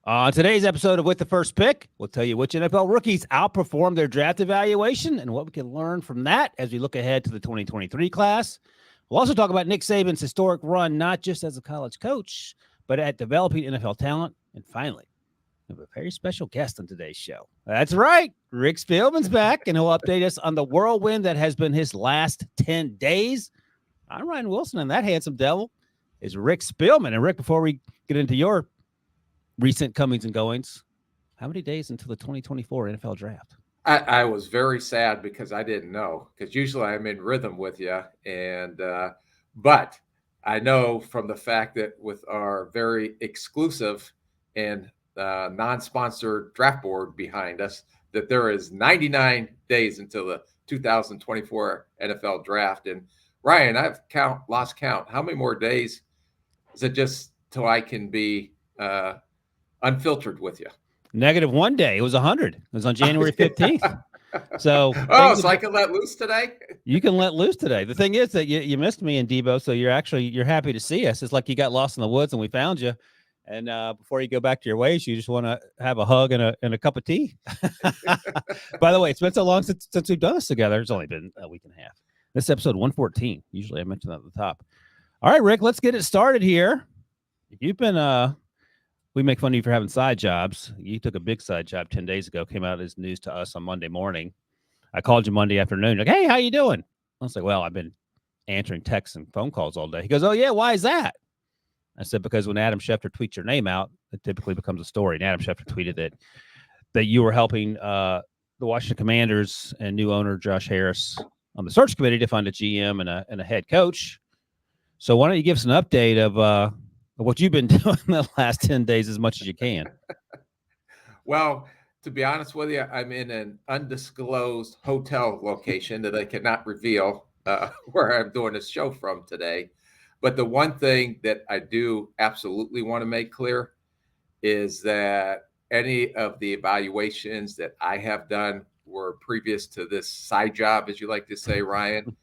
On today's episode of With the First Pick, we'll tell you which NFL rookies outperformed their draft evaluation and what we can learn from that as we look ahead to the 2023 class. We'll also talk about Nick Saban's historic run, not just as a college coach, but at developing NFL talent. And finally, we have a very special guest on today's show. That's right. Rick Spielman's back, and he'll update us on the whirlwind that has been his last 10 days. I'm Ryan Wilson, and that handsome devil is Rick Spielman. And Rick, before we get into your recent comings and goings, how many days until the 2024 NFL draft? I was very sad because I didn't know, because usually I'm in rhythm with you. But I know from the fact that with our very exclusive and non-sponsored draft board behind us, that there is 99 days until the 2024 NFL draft. And Ryan, I've lost count. How many more days is it just till I can be unfiltered with you? -1 day. It was 100. It was on January 15th. So I can let loose today? You can let loose today. The thing is that you missed me in Debo, so you're happy to see us. It's like you got lost in the woods and we found you. And before you go back to your ways, you just want to have a hug and a cup of tea. By the way, it's been so long since we've done this together. It's only been a week and a half. This is episode 114. Usually I mention that at the top. All right, Rick, let's get it started here. You've been we make fun of you for having side jobs. You took a big side job 10 days ago, came out as news to us on Monday morning. I called you Monday afternoon, like, hey, how you doing? I was like, well, I've been answering texts and phone calls all day. He goes, oh, yeah, why is that? I said, because when Adam Schefter tweets your name out, it typically becomes a story. And Adam Schefter tweeted that you were helping the Washington Commanders and new owner Josh Harris on the search committee to find a GM and a head coach. So why don't you give us an update of what you've been doing the last 10 days as much as you can? Well, to be honest with you, I'm in an undisclosed hotel location that I cannot reveal where I'm doing this show from today. But the one thing that I do absolutely want to make clear is that any of the evaluations that I have done were previous to this side job, as you like to say, Ryan.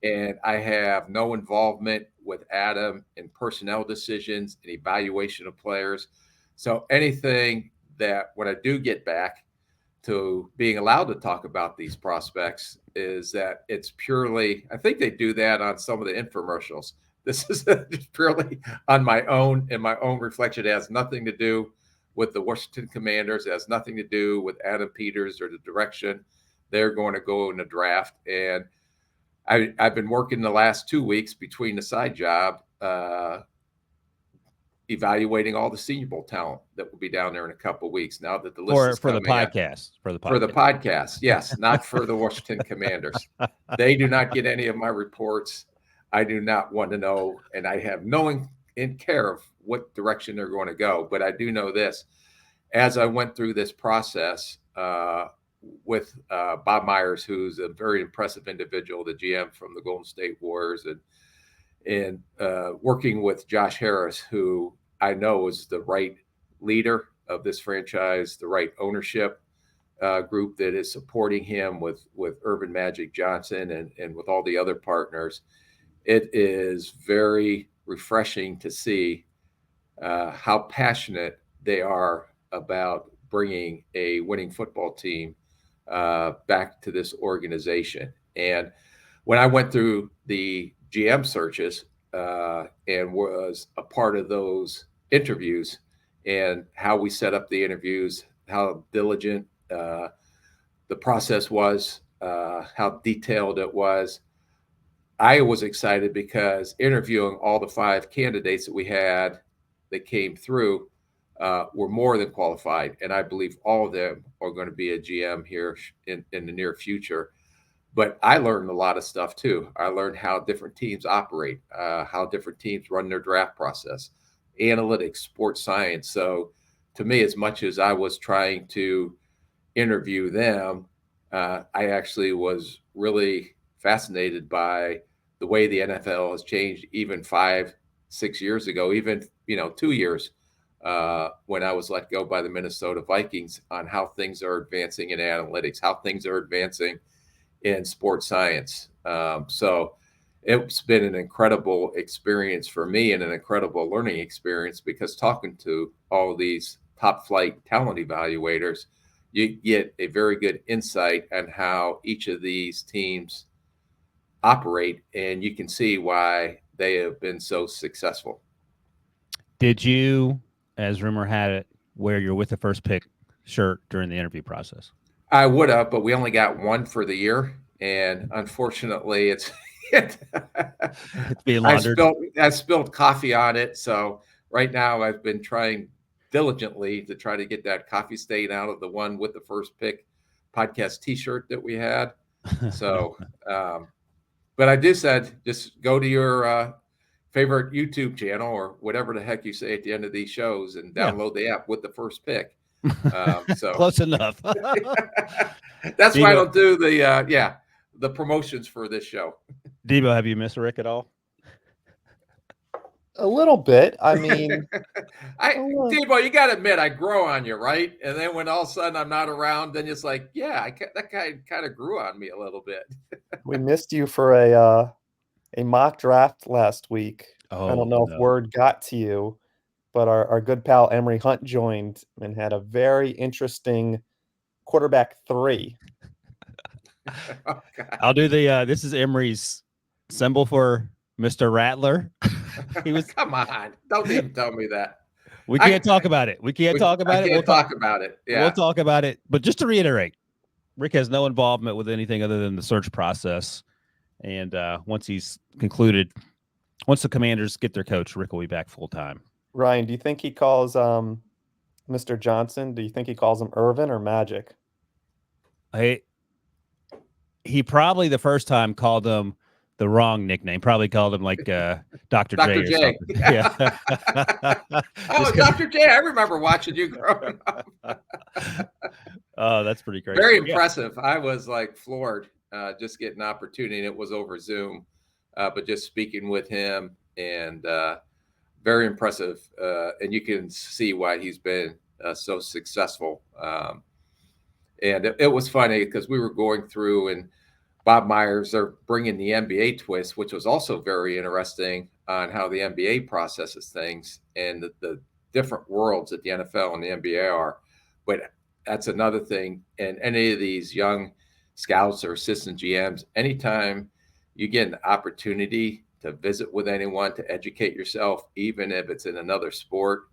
And I have no involvement with Adam in personnel decisions and evaluation of players. So anything that when I do get back to being allowed to talk about these prospects is that it's purely, I think they do that on some of the infomercials. This is just purely on my own and my own reflection. It has nothing to do with the Washington Commanders. It has nothing to do with Adam Peters or the direction they're going to go in the draft. And I've been working the last 2 weeks between the side job, evaluating all the Senior Bowl talent that will be down there in a couple of weeks. Now that the list is for the coming podcast, out. For the podcast, yes, not for the Washington Commanders. They do not get any of my reports. I do not want to know, and I have no in care of what direction they're going to go. But I do know this: as I went through this process with Bob Myers, who's a very impressive individual, the GM from the Golden State Warriors, and working with Josh Harris, who I know is the right leader of this franchise, the right ownership group that is supporting him with Urban Magic Johnson and with all the other partners. It is very refreshing to see how passionate they are about bringing a winning football team back to this organization. And when I went through the GM searches and was a part of those interviews and how we set up the interviews, how diligent the process was, how detailed it was, I was excited because interviewing all the 5 candidates that we had that came through were more than qualified. And I believe all of them are going to be a GM here in the near future. But I learned a lot of stuff too. I learned how different teams operate, how different teams run their draft process, analytics, sports science. So to me, as much as I was trying to interview them, I actually was really fascinated by the way the NFL has changed even 5-6 years ago, even 2 years when I was let go by the Minnesota Vikings on how things are advancing in analytics, how things are advancing in sports science. So it's been an incredible experience for me and an incredible learning experience because talking to all of these top flight talent evaluators, you get a very good insight on how each of these teams operate, and you can see why they have been so successful. Did you, as rumor had it, wear your with the first pick shirt during the interview process? I would have, but we only got one for the year, and unfortunately, it's being laundered. I spilled coffee on it, so right now I've been trying diligently to try to get that coffee stain out of the one with the first pick podcast T-shirt that we had. So, but I just said, just go to your favorite YouTube channel or whatever the heck you say at the end of these shows and download the app with the first pick. So close enough. That's why I don't do the promotions for this show. Debo, have you missed Rick at all? A little bit. I mean, Debo, you got to admit, I grow on you, right? And then when all of a sudden I'm not around, then it's like, that guy kind of grew on me a little bit. We missed you for a mock draft last week. Oh, I don't know if word got to you, but our good pal Emery Hunt joined and had a very interesting quarterback 3. Oh, I'll do the this is Emery's symbol for Mr. Rattler. He was Come on, don't even tell me that. We can't talk about it. We can't talk about it. We'll talk about it. Yeah, we'll talk about it. But just to reiterate, Rick has no involvement with anything other than the search process. And once he's concluded, once the Commanders get their coach, Rick will be back full time. Ryan, do you think he calls Mr. Johnson? Do you think he calls him Irvin or Magic? He probably the first time called him the wrong nickname. Probably called him like Dr. J. Dr. Or J. something. Yeah. Oh, Dr. J. I remember watching you growing up. Oh, that's pretty crazy. Very impressive. Yeah. I was like floored just getting an opportunity. And it was over Zoom, but just speaking with him and very impressive. And you can see why he's been so successful. And it was funny because we were going through and Bob Myers, they're bringing the NBA twist, which was also very interesting on how the NBA processes things and the different worlds that the NFL and the NBA are. But that's another thing. And any of these young scouts or assistant GMs, anytime you get an opportunity to visit with anyone, to educate yourself, even if it's in another sport,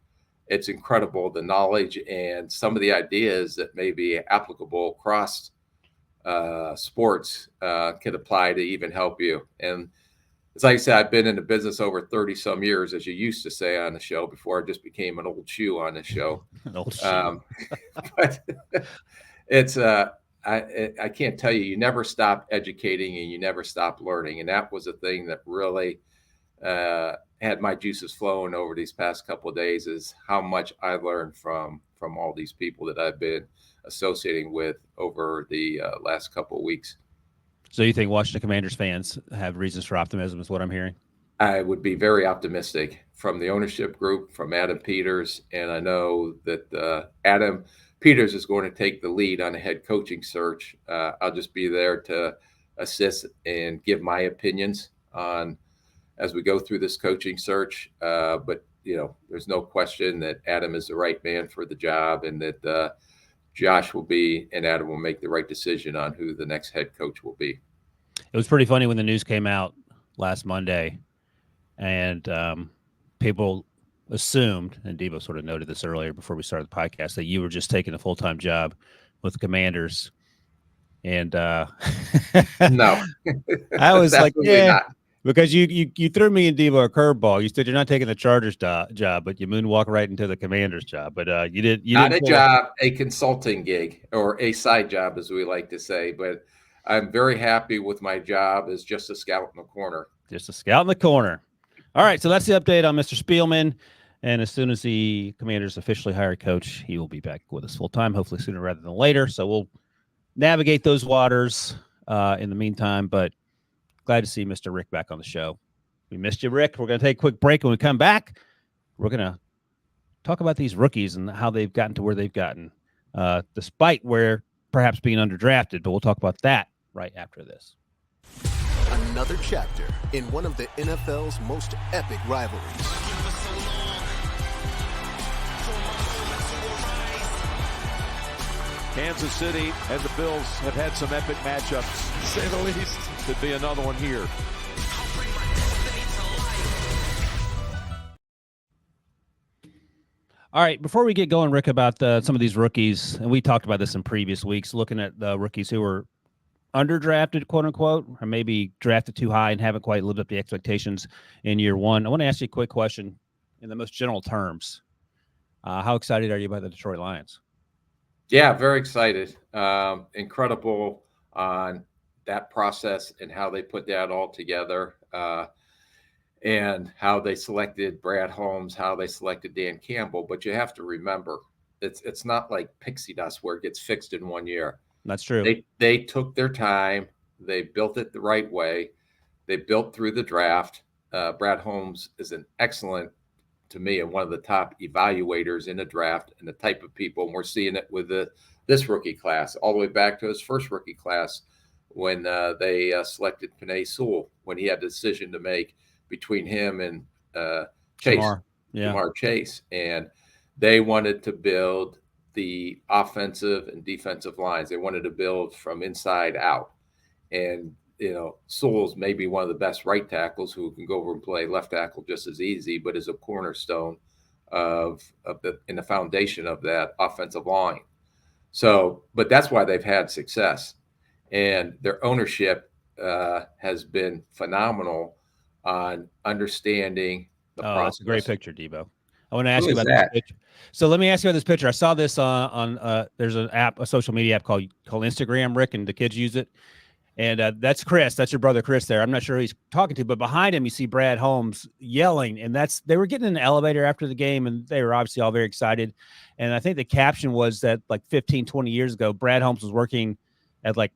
it's incredible the knowledge and some of the ideas that may be applicable across sports can apply to even help you. And as I said, I've been in the business over 30 some years, as you used to say on the show before I just became an old shoe on the show. An old shoe. But it's I can't tell you never stop educating and you never stop learning. And that was a thing that really had my juices flowing over these past couple of days, is how much I learned from all these people that I've been associating with over the last couple of weeks. So you think Washington Commanders fans have reasons for optimism is what I'm hearing? I would be very optimistic from the ownership group, from Adam Peters. And I know that Adam Peters is going to take the lead on a head coaching search. I'll just be there to assist and give my opinions on as we go through this coaching search. But, there's no question that Adam is the right man for the job, and that Josh will be, and Adam will make the right decision on who the next head coach will be. It was pretty funny when the news came out last Monday, and people assumed, and Debo sort of noted this earlier before we started the podcast, that you were just taking a full-time job with the Commanders. And no, I was like, yeah, not. Because you threw me and Debo a curveball. You said you're not taking the Chargers job, but you moonwalk right into the Commander's job. But you didn't. Not a job, a consulting gig, or a side job, as we like to say. But I'm very happy with my job as just a scout in the corner. Just a scout in the corner. All right, so that's the update on Mr. Spielman. And as soon as the Commanders officially hire a coach, he will be back with us full time, hopefully sooner rather than later. So we'll navigate those waters in the meantime. But glad to see Mr. Rick back on the show. We missed you, Rick. We're going to take a quick break. When we come back, we're going to talk about these rookies and how they've gotten to where they've gotten, despite where perhaps being underdrafted. But we'll talk about that right after this. Another chapter in one of the NFL's most epic rivalries. Kansas City and the Bills have had some epic matchups, to say the least. Could be another one here. All right, before we get going, Rick, about some of these rookies, and we talked about this in previous weeks, looking at the rookies who were underdrafted, quote unquote, or maybe drafted too high and haven't quite lived up to the expectations in year one. I want to ask you a quick question in the most general terms. How excited are you about the Detroit Lions? Yeah, very excited. Incredible on that process and how they put that all together, and how they selected Brad Holmes, how they selected Dan Campbell. But you have to remember, it's not like pixie dust where it gets fixed in 1 year. That's true. They took their time. They built it the right way. They built through the draft. Brad Holmes is an excellent, to me, and one of the top evaluators in the draft and the type of people. And we're seeing it with this rookie class, all the way back to his first rookie class when they selected Penei Sewell, when he had the decision to make between him and Chase, Jamar Chase. And they wanted to build the offensive and defensive lines. They wanted to build from inside out. And, Sewell's maybe one of the best right tackles who can go over and play left tackle just as easy, but is a cornerstone in the foundation of that offensive line. So, but that's why they've had success. And their ownership has been phenomenal on understanding the process. That's a great picture, Debo. I want to ask you about this picture. So let me ask you about this picture. I saw this on there's an app, a social media app called Instagram, Rick, and the kids use it. And that's Chris. That's your brother, Chris, there. I'm not sure who he's talking to, but behind him, you see Brad Holmes yelling. And they were getting in an elevator after the game, and they were obviously all very excited. And I think the caption was that like 15, 20 years ago, Brad Holmes was working at like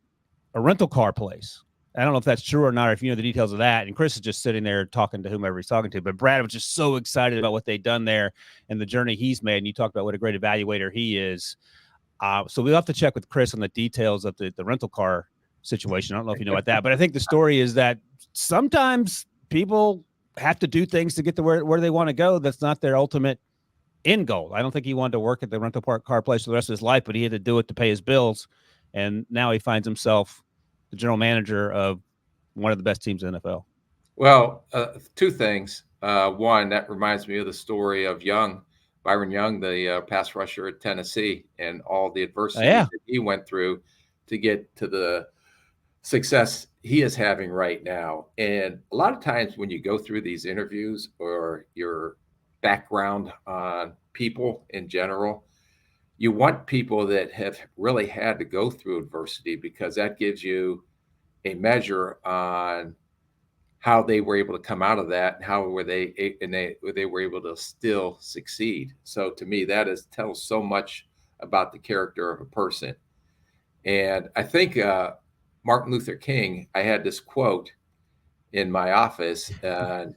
a rental car place. I don't know if that's true or not, or if you know the details of that. And Chris is just sitting there talking to whomever he's talking to. But Brad was just so excited about what they'd done there and the journey he's made. And you talked about what a great evaluator he is. So we'll have to check with Chris on the details of the rental car situation. I don't know if you know about that, but I think the story is that sometimes people have to do things to get to where they want to go. That's not their ultimate end goal. I don't think he wanted to work at the rental car place for the rest of his life, but he had to do it to pay his bills. And now he finds himself the general manager of one of the best teams in the NFL. Well, two things. One, that reminds me of the story of Byron Young, the pass rusher at Tennessee, and all the adversity that he went through to get to the success he is having right now. And a lot of times when you go through these interviews or your background on people in general, you want people that have really had to go through adversity, because that gives you a measure on how they were able to come out of that, and how were they were able to still succeed. So to me, that tells so much about the character of a person. And I think Martin Luther King, I had this quote in my office. We'll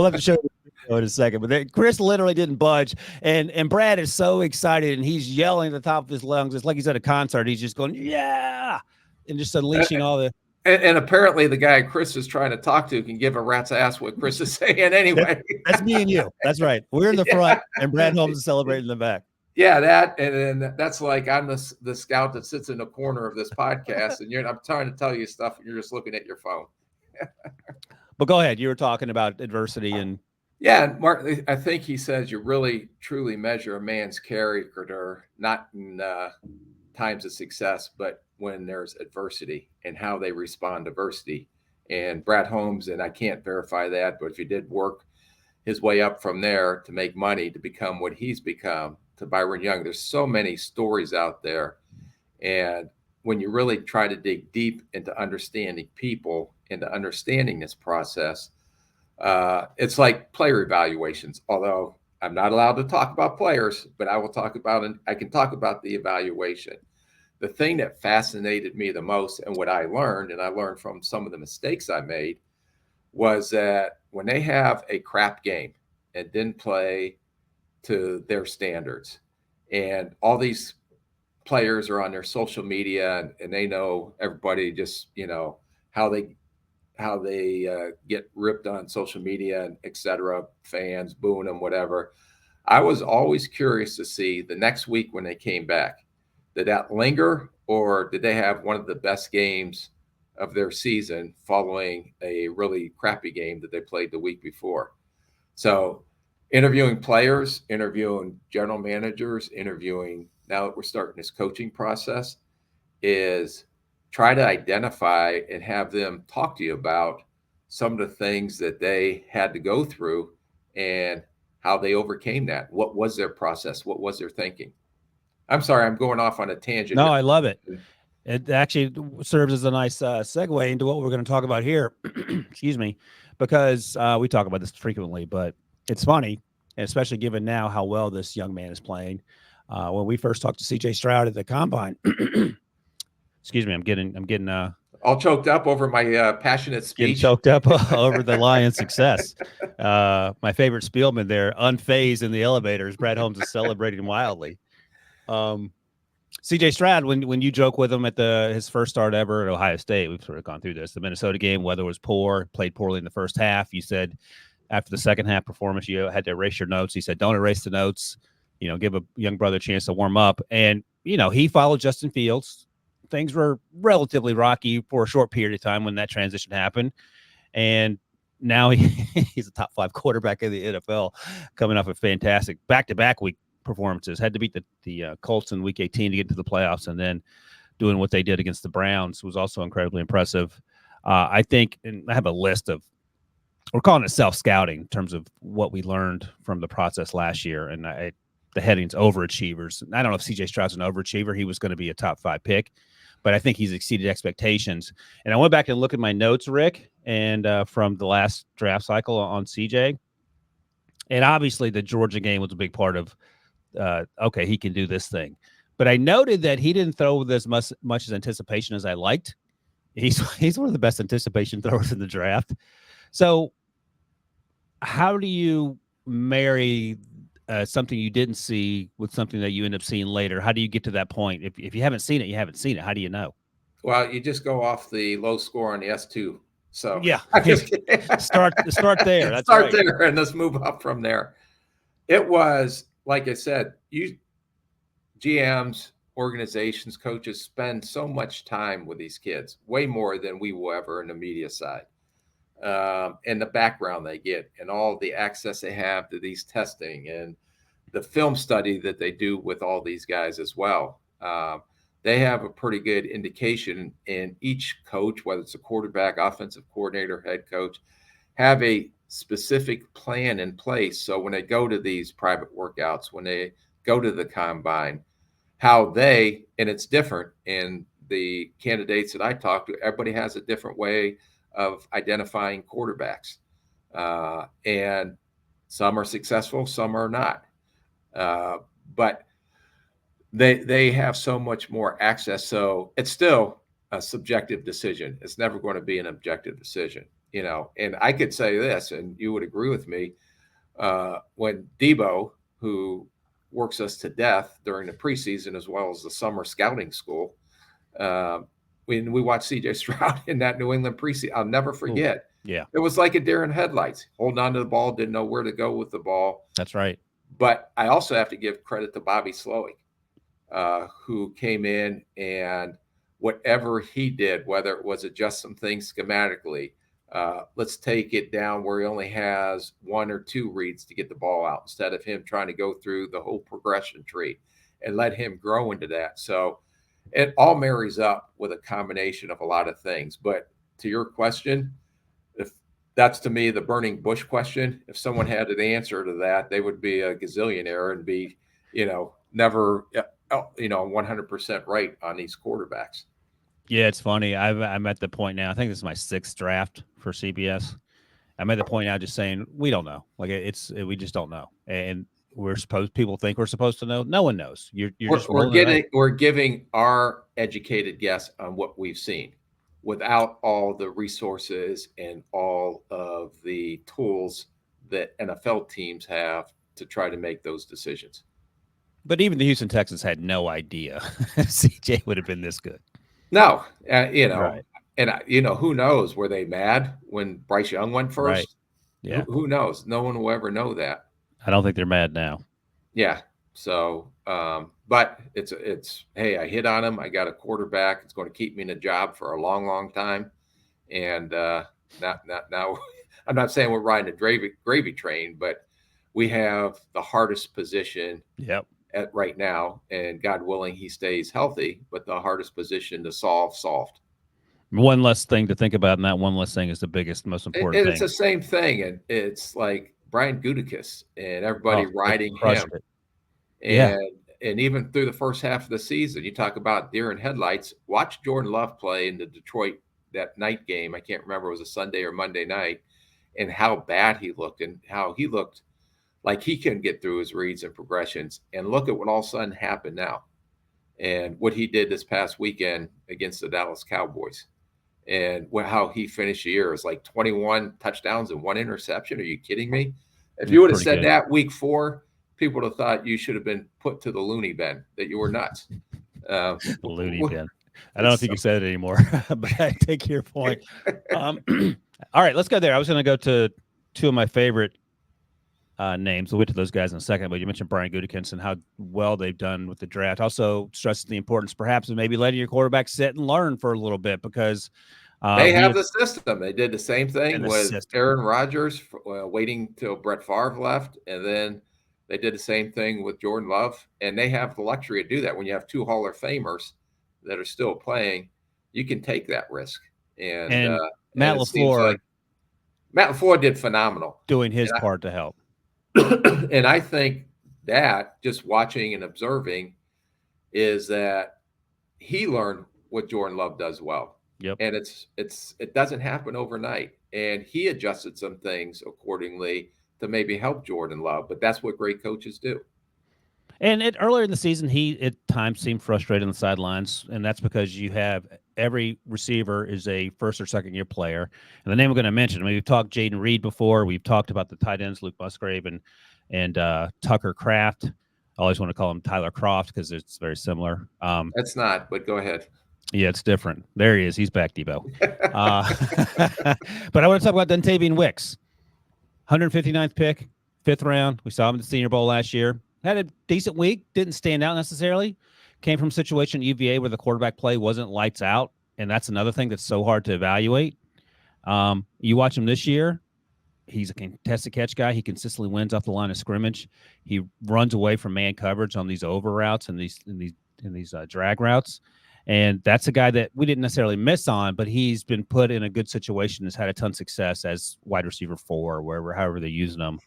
have to show you in a second, but Chris literally didn't budge, and Brad is so excited, and he's yelling at the top of his lungs. It's like he's at a concert. He's just going, yeah, and just unleashing all the. And apparently the guy Chris is trying to talk to can give a rat's ass what Chris is saying anyway. That's me and you. That's right. We're in the front, and Brad Holmes is celebrating in the back. Yeah, and then that's like I'm the scout that sits in the corner of this podcast, and I'm trying to tell you stuff, and you're just looking at your phone. But go ahead. You were talking about adversity and. Yeah, Mark, I think he says you really truly measure a man's character not in times of success, but when there's adversity and how they respond to adversity. And Brad Holmes, and I can't verify that, but if he did work his way up from there to make money to become what he's become, to Byron Young, there's so many stories out there. And when you really try to dig deep into understanding people, into understanding this process, it's like player evaluations, although I'm not allowed to talk about players, but I will talk about, and I can talk about the evaluation. The thing that fascinated me the most, and what I learned from some of the mistakes I made, was that when they have a crap game and didn't play to their standards, and all these players are on their social media, and they know everybody just, how they get ripped on social media, and et cetera, fans booing them, whatever. I was always curious to see the next week when they came back, did that linger, or did they have one of the best games of their season following a really crappy game that they played the week before? So interviewing players, interviewing general managers, interviewing, now that we're starting this coaching process, is try to identify and have them talk to you about some of the things that they had to go through and how they overcame that. What was their process? What was their thinking? I'm sorry, I'm going off on a tangent. No, I love it. It actually serves as a nice segue into what we're going to talk about here. Excuse me, because we talk about this frequently, but it's funny, and especially given now how well this young man is playing. When we first talked to CJ Stroud at the combine, excuse me, I'm getting all choked up over my passionate getting speech. choked up over the Lions' success. My favorite Spielman there, unfazed in the elevators. Brad Holmes is celebrating wildly. CJ Stroud, when you joke with him at his first start ever at Ohio State, we've sort of gone through this. The Minnesota game, weather was poor, played poorly in the first half. You said after the second half performance, you had to erase your notes. He said, don't erase the notes. Give a young brother a chance to warm up. And, he followed Justin Fields. Things were relatively rocky for a short period of time when that transition happened. And now he's a top 5 quarterback in the NFL, coming off a fantastic back-to-back week performances. Had to beat the Colts in week 18 to get to the playoffs, and then doing what they did against the Browns was also incredibly impressive. I think, and I have a list of, we're calling it self-scouting in terms of what we learned from the process last year. And the heading's overachievers. I don't know if CJ Stroud's an overachiever. He was going to be a top 5 pick, but I think he's exceeded expectations. And I went back and looked at my notes, Rick, and from the last draft cycle on CJ. And obviously the Georgia game was a big part of, okay, he can do this thing. But I noted that he didn't throw with as much as anticipation as I liked. He's one of the best anticipation throwers in the draft. So how do you marry something you didn't see with something that you end up seeing later? How do you get to that point? If you haven't seen it, you haven't seen it. How do you know? Well, you just go off the low score on the S2. So yeah, start there. That's start right. there, and let's move up from there. It was, like I said, GMs, organizations, coaches spend so much time with these kids, way more than we will ever in the media side. And the background they get and all the access they have to these testing and the film study that they do with all these guys as well. They have a pretty good indication, in each coach, whether it's a quarterback, offensive coordinator, head coach, have a specific plan in place. So when they go to these private workouts, when they go to the combine, how and it's different in the candidates that I talk to, everybody has a different way of identifying quarterbacks. And some are successful, some are not. But they have so much more access. So it's still a subjective decision. It's never going to be an objective decision, And I could say this, and you would agree with me, when Debo, who works us to death during the preseason as well as the summer scouting school, when we watched CJ Stroud in that New England preseason, I'll never forget. Ooh, yeah. It was like a deer in headlights, holding on to the ball, didn't know where to go with the ball. That's right. But I also have to give credit to Bobby Slowick, who came in and whatever he did, whether it was adjust some things schematically, let's take it down where he only has 1 or 2 reads to get the ball out instead of him trying to go through the whole progression tree, and let him grow into that. So it all marries up with a combination of a lot of things. But to your question, if that's to me the burning bush question, if someone had an answer to that, they would be a gazillionaire and be, never, 100% right on these quarterbacks. Yeah, it's funny. I'm at the point now. I think this is my 6th draft for CBS. I'm at the point now just saying we don't know. Like we just don't know, and people think we're supposed to know. No one knows. We're giving our educated guess on what we've seen, without all the resources and all of the tools that NFL teams have to try to make those decisions. But even the Houston Texans had no idea CJ would have been this good. No, right. And who knows? Were they mad when Bryce Young went first? Right. Yeah. Who knows? No one will ever know that. I don't think they're mad now. Yeah. So, but it's hey, I hit on him. I got a quarterback. It's going to keep me in a job for a long, long time. And now, I'm not saying we're riding a gravy train, but we have the hardest position Yep. at right now, and God willing, he stays healthy. But the hardest position to solved. One less thing to think about, and that one less thing is the biggest, most important And it's thing. the same thing, and it's like Brian Gutekunst and everybody Oh, riding crushed him. it. Yeah. And even through the first half of the season, you talk about deer in headlights. Watch Jordan Love play in the Detroit that night game. I can't remember, it was a Sunday or Monday night, and how bad he looked, and how he looked like he couldn't get through his reads and progressions. And look at what all of a sudden happened now, and what he did this past weekend against the Dallas Cowboys, and how he finished the year is like 21 touchdowns and 1 interception. Are you kidding me? If you would have said that week 4, people would have thought you should have been put to the loony bin, that you were nuts. Loony bin. I don't know if you can say it anymore, but I take your point. All right, let's go there. I was going to go to 2 of my favorite names. We'll get to those guys in a second, but you mentioned Brian Gutekunst and how well they've done with the draft. Also stresses the importance perhaps of maybe letting your quarterback sit and learn for a little bit, because they have the system. They did the same thing with system. Aaron Rodgers, waiting till Brett Favre left, and then they did the same thing with Jordan Love. And they have the luxury to do that. When you have 2 Hall of Famers that are still playing, you can take that risk. And Matt LaFleur, Matt LaFleur did phenomenal, doing his part to help. And I think that, just watching and observing, is that he learned what Jordan Love does well. Yep. And it doesn't happen overnight. And he adjusted some things accordingly to maybe help Jordan Love, but that's what great coaches do. And earlier in the season, he at times seemed frustrated on the sidelines, and that's because you have every receiver is a first or second year player. And the name I'm going to mention, we've talked Jaden Reed before. We've talked about the tight ends, Luke Musgrave and Tucker Kraft. I always want to call him Tyler Croft because it's very similar. That's not, but go ahead. Yeah, it's different. There he is. He's back, Debo. But I want to talk about Dontavian Wicks. 159th pick, 5th round. We saw him at the Senior Bowl last year. Had a decent week. Didn't stand out necessarily. Came from a situation at UVA where the quarterback play wasn't lights out, and that's another thing that's so hard to evaluate. You watch him this year. He's a contested catch guy. He consistently wins off the line of scrimmage. He runs away from man coverage on these over routes and these drag routes. And that's a guy that we didn't necessarily miss on, but he's been put in a good situation, has had a ton of success as wide receiver 4, however they're using him.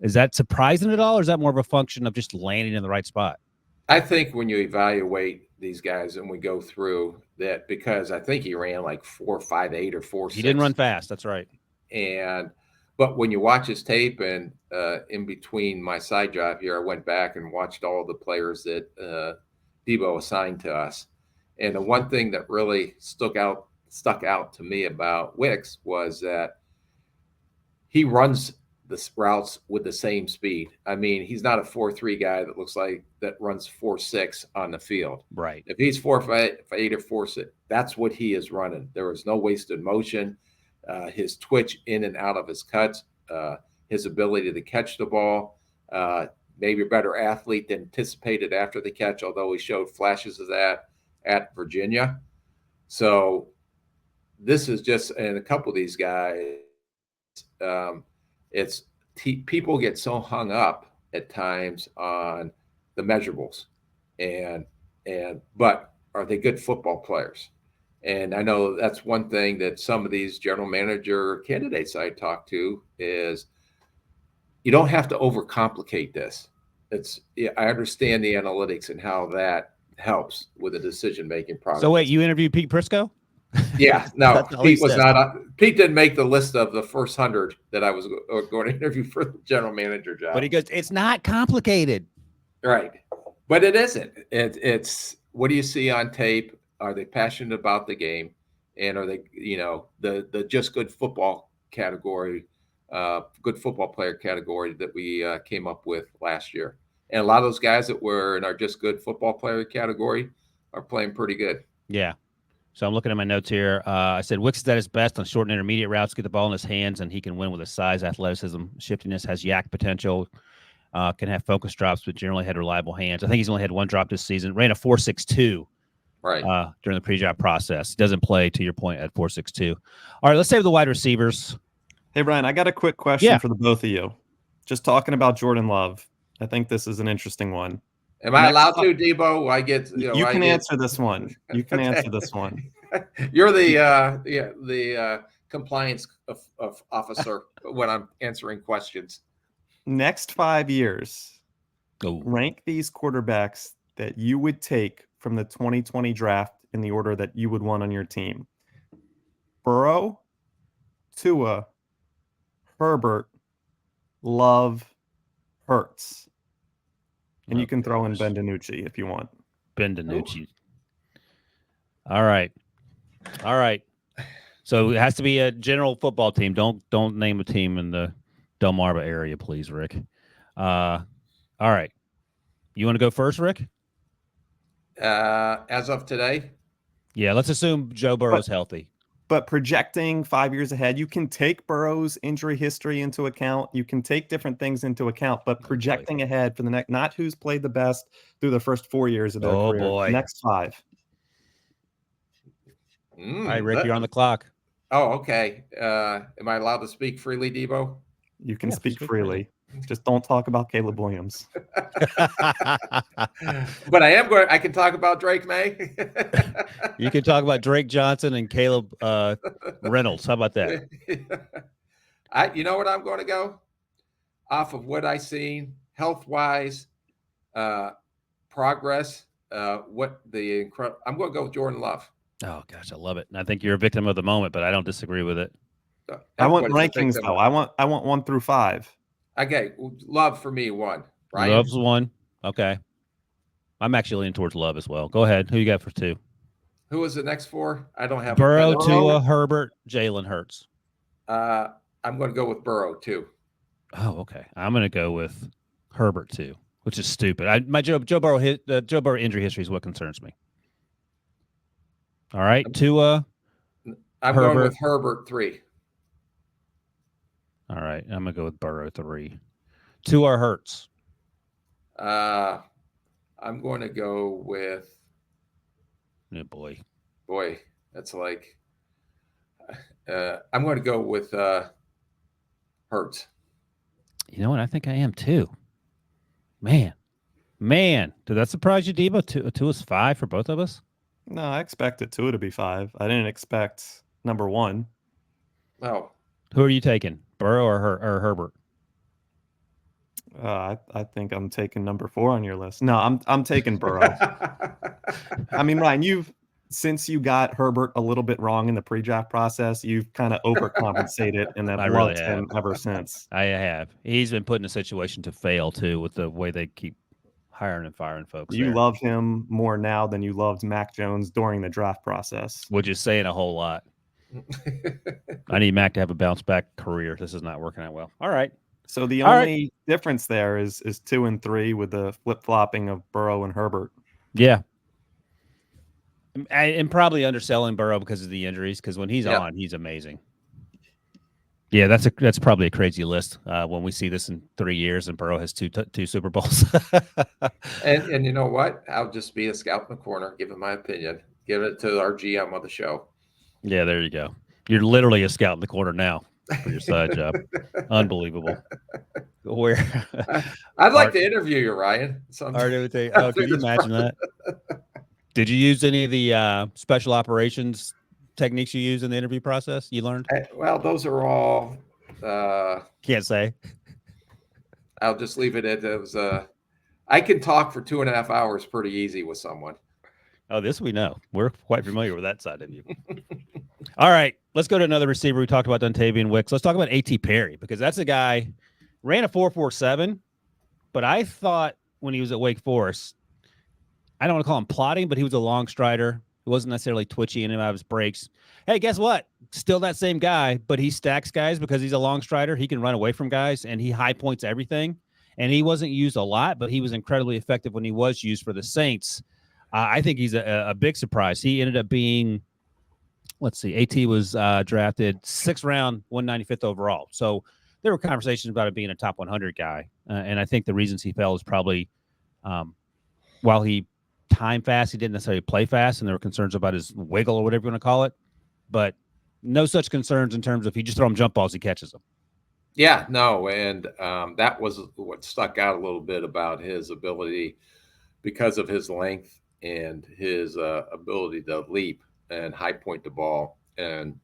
Is that surprising at all, or is that more of a function of just landing in the right spot? I think when you evaluate these guys and we go through that, because I think he ran like 4.58 or 4.6. He didn't run fast. That's right. But when you watch his tape, and in between my side job here, I went back and watched all the players that Debo assigned to us. And the one thing that really stuck out to me about Wicks was that he runs the routes with the same speed. I mean, he's not a 4.3 guy that looks like that runs 4.6 on the field. Right. If he's 4.58 or 4.6, that's what he is running. There is no wasted motion. His twitch in and out of his cuts, his ability to catch the ball, maybe a better athlete than anticipated after the catch, although he showed flashes of that at Virginia. So this is just, and a couple of these guys, people get so hung up at times on the measurables, but are they good football players? And I know that's one thing that some of these general manager candidates I talk to is, you don't have to overcomplicate this. I understand the analytics and how that helps with the decision-making process. So wait, you interviewed Pete Prisco? Yeah, no, Pete was not. Pete didn't make the list of the first 100 that I was going to interview for the general manager job. But he goes, it's not complicated. Right. But it isn't. It's what do you see on tape? Are they passionate about the game? And are they, the just good football category, good football player category that we came up with last year? And a lot of those guys that were in our just good football player category are playing pretty good. Yeah. So I'm looking at my notes here. I said Wicks is at his best on short and intermediate routes, get the ball in his hands, and he can win with his size, athleticism, shiftiness, has yak potential. can have focus drops, but generally had reliable hands. I think he's only had one drop this season. Ran a 4.62 Right. during the pre-draft process. He doesn't play, to your point, at 4.62. All right, let's save the wide receivers. Hey, Brian, I got a quick question Yeah. for the both of you. Just talking about Jordan Love. I think this is an interesting one. Am I allowed to, Debo? I get. You can answer this one. You can answer this one. You're the compliance officer when I'm answering questions. Next 5 years, Go. rank these quarterbacks that you would take from the 2020 draft in the order that you would want on your team. Burrow, Tua, Herbert, Love, Hurts. And you can throw in Ben DiNucci if you want. Ben DiNucci. All right. So it has to be a general football team. Don't name a team in the Delmarva area, please, Rick. All right. You want to go first, Rick? As of today? Yeah, let's assume Joe Burrow's healthy. But projecting 5 years ahead, you can take Burrow's injury history into account. You can take different things into account, but projecting ahead for the next, not who's played the best through the first 4 years of their career. Boy. Next 5. All right, Rick, you're on the clock. Oh, okay. Am I allowed to speak freely, Debo? You can speak freely. Just don't talk about Caleb Williams. But I am going. I can talk about Drake May. You can talk about Drake Johnson and Caleb Reynolds. How about that? You know what I'm going to go off of what I seen health-wise, progress. I'm going to go with Jordan Love. Oh gosh, I love it. And I think you're a victim of the moment, but I don't disagree with it. I want rankings though. I want 1 through 5. Okay, Love for me 1. Right. Love's 1. Okay. I'm actually leaning towards Love as well. Go ahead. Who you got for 2? Who was the next 4? I don't have Burrow, Tua, Herbert, Jalen Hurts. I'm going to go with Burrow too. Oh, okay. I'm going to go with Herbert too, which is stupid. My Joe Burrow injury history is what concerns me. All right, Tua. I'm going with Herbert 3. All right, I'm going to go with Burrow 3. 2 are Hurts. I'm going to go with. Oh, boy. Boy, that's like. I'm going to go with Hurts. You know what? I think I am too. Man, did that surprise you, Debo? 2 is 5 for both of us. No, I expected Tua to be 5. I didn't expect number 1. Oh. Who are you taking, Burrow or Herbert? I think I'm taking number 4 on your list. No, I'm taking Burrow. I mean, Ryan, since you got Herbert a little bit wrong in the pre-draft process, you've kind of overcompensated and have loved him ever since. I have. He's been put in a situation to fail too with the way they keep hiring and firing folks. You love him more now than you loved Mac Jones during the draft process. Which is saying a whole lot. I need Mac to have a bounce back career. This is not working out well. All right. So the only difference there is 2 and 3 with the flip-flopping of Burrow and Herbert. Yeah. And probably underselling Burrow because of the injuries, because when he's on, he's amazing. Yeah, that's probably a crazy list when we see this in 3 years and Burrow has two Super Bowls. and you know what? I'll just be a scout in the corner, giving my opinion. Give it to our GM of the show. Yeah, there you go. You're literally a scout in the corner now for your side job. Unbelievable. Where I'd like to interview you, Ryan. Can you imagine that? Did you use any of the special operations techniques you use in the interview process? You learned? Well, those are all. Can't say. I'll just leave it at those. I can talk for 2.5 hours pretty easy with someone. Oh, this we know. We're quite familiar with that side of you. All right, let's go to another receiver. We talked about Dontavian Wicks. Let's talk about A.T. Perry, because that's a guy ran a 4.47, but I thought when he was at Wake Forest, I don't want to call him plotting, but he was a long strider. He wasn't necessarily twitchy in and out of his breaks. Hey, guess what? Still that same guy, but he stacks guys because he's a long strider. He can run away from guys, and he high points everything. And he wasn't used a lot, but he was incredibly effective when he was used for the Saints. I think he's a big surprise. He ended up being, let's see, AT was drafted 6th round, 195th overall. So there were conversations about it being a top 100 guy. And I think the reasons he fell is probably while he time fast, he didn't necessarily play fast, and there were concerns about his wiggle or whatever you want to call it. But no such concerns in terms of if you just throw him jump balls, he catches them. Yeah, no, and that was what stuck out a little bit about his ability because of his length and his ability to leap and high point the ball. And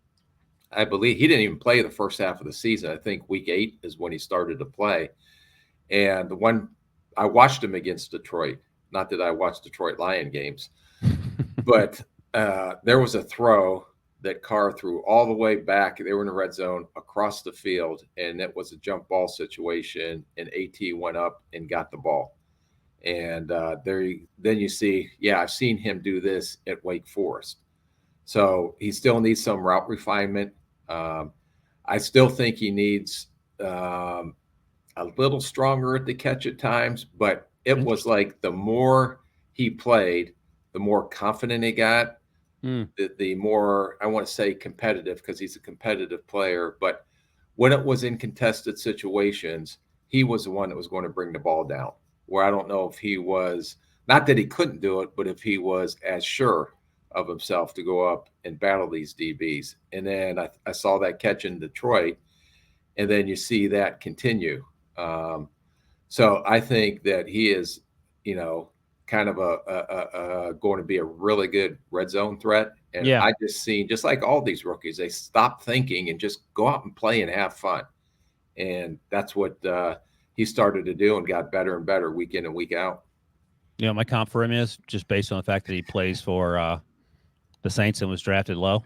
I believe he didn't even play the first half of the season. I think week 8 is when he started to play. And the one I watched him against Detroit, not that I watched Detroit Lion games, but there was a throw that Carr threw all the way back. They were in the red zone across the field, and it was a jump ball situation, and AT went up and got the ball. And then you see, I've seen him do this at Wake Forest. So he still needs some route refinement. I still think he needs a little stronger at the catch at times, but it was like the more he played, the more confident he got. The more, I want to say competitive, because he's a competitive player, but when it was in contested situations, he was the one that was going to bring the ball down, where I don't know if he was, not that he couldn't do it, but if he was as sure of himself to go up and battle these DBs. And then I saw that catch in Detroit, and then you see that continue. So I think that he is, kind of going to be a really good red zone threat. And I just seen, just like all these rookies, they stop thinking and just go out and play and have fun. And that's what he started to do and got better and better week in and week out. My comp for him is just based on the fact that he plays for the Saints and was drafted low.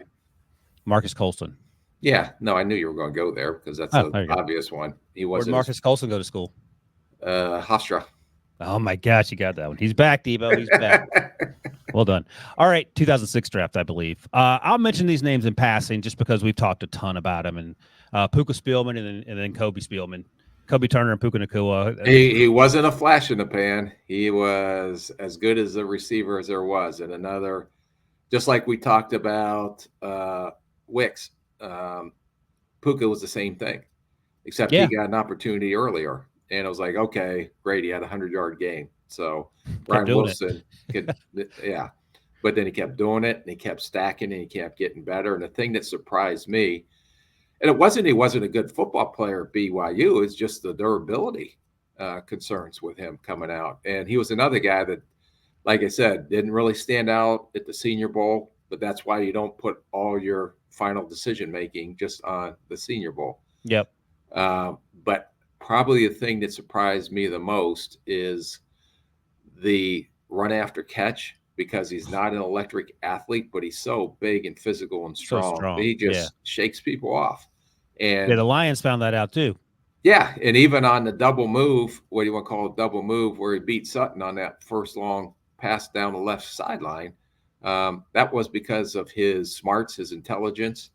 Marcus Colston. Yeah, no, I knew you were going to go there because that's an obvious one. He wasn't. Where'd Marcus Colston go to school? Hofstra. Oh my gosh, you got that one. He's back, Debo. He's back. Well done. All right, 2006 draft, I believe. I'll mention these names in passing just because we've talked a ton about them. And Puka Spielman and then Kobe Spielman. Kobe Turner and Puka Nacua. He wasn't a flash in the pan. He was as good as a receiver as there was. And another, just like we talked about Wicks, Puka was the same thing, except he got an opportunity earlier. And it was like, okay, great, he had a 100-yard game. So Brian Wilson could, but then he kept doing it, and he kept stacking, and he kept getting better. And the thing that surprised me, and it wasn't he wasn't a good football player at BYU, it's just the durability concerns with him coming out. And he was another guy that, like I said, didn't really stand out at the Senior Bowl, but that's why you don't put all your final decision-making just on the Senior Bowl. Yep. But probably the thing that surprised me the most is the run after catch, because he's not an electric athlete, but he's so big and physical and strong. He just shakes people off. And the Lions found that out too. Yeah, and even on the double move, what do you want to call it, double move, where he beat Sutton on that first long pass down the left sideline, that was because of his smarts, his intelligence,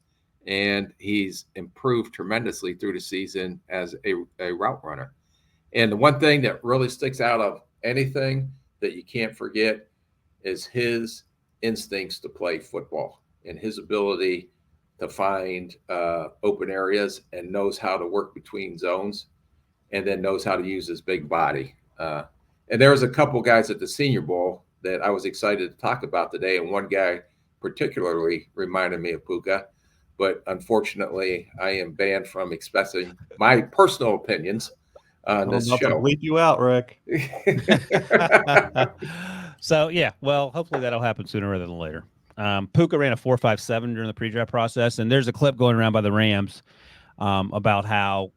and he's improved tremendously through the season as a route runner. And the one thing that really sticks out of anything that you can't forget is his instincts to play football and his ability to find open areas and knows how to work between zones, and then knows how to use his big body. And there was a couple guys at the Senior Bowl that I was excited to talk about today, and one guy particularly reminded me of Puka. But unfortunately, I am banned from expressing my personal opinions on this show. To bleep you out, Rick. So, well, hopefully that'll happen sooner rather than later. Puka ran a 4.57 during the pre-draft process, and there's a clip going around by the Rams about how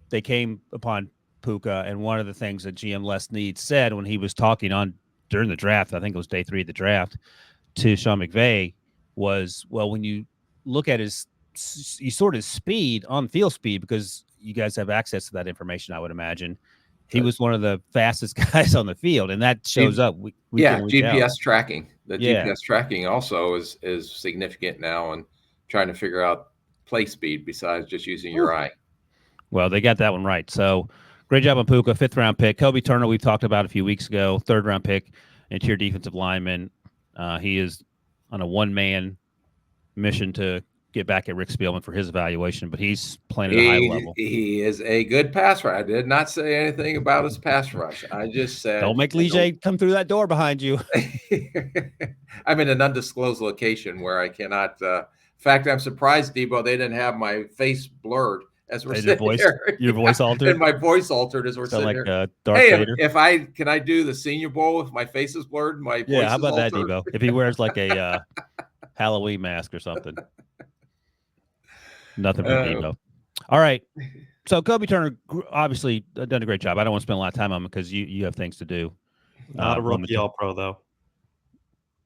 they came upon Puka, and one of the things that GM Les Need said when he was talking during the draft, I think it was day 3 of the draft, to Sean McVay was, well, when you look at his speed, on field speed, because you guys have access to that information, I would imagine. He was one of the fastest guys on the field, and that shows up. GPS tracking. The GPS tracking also is significant now, and trying to figure out play speed besides just using your eye. Well, they got that one right. So great job on Puka, 5th-round pick. Kobe Turner, we've talked about a few weeks ago, 3rd-round pick, interior defensive lineman. He is on a one-man mission to get back at Rick Spielman for his evaluation, but he's playing at a high level. He is a good pass rush. I did not say anything about his pass rush. I just said, don't make Lige come through that door behind you. I'm in an undisclosed location where I cannot. In fact, I'm surprised, Debo, they didn't have my face blurred as we're sitting here. Your voice altered? And my voice altered as we're Sound sitting like, here. Darth Hey, Vader? can I do the Senior Bowl if my face is blurred and my voice how is about that, altered? Debo? If he wears like a Halloween mask or something. Nothing for Debo. All right. So Kobe Turner obviously done a great job. I don't want to spend a lot of time on him because you have things to do. Not a rookie All-Pro, though.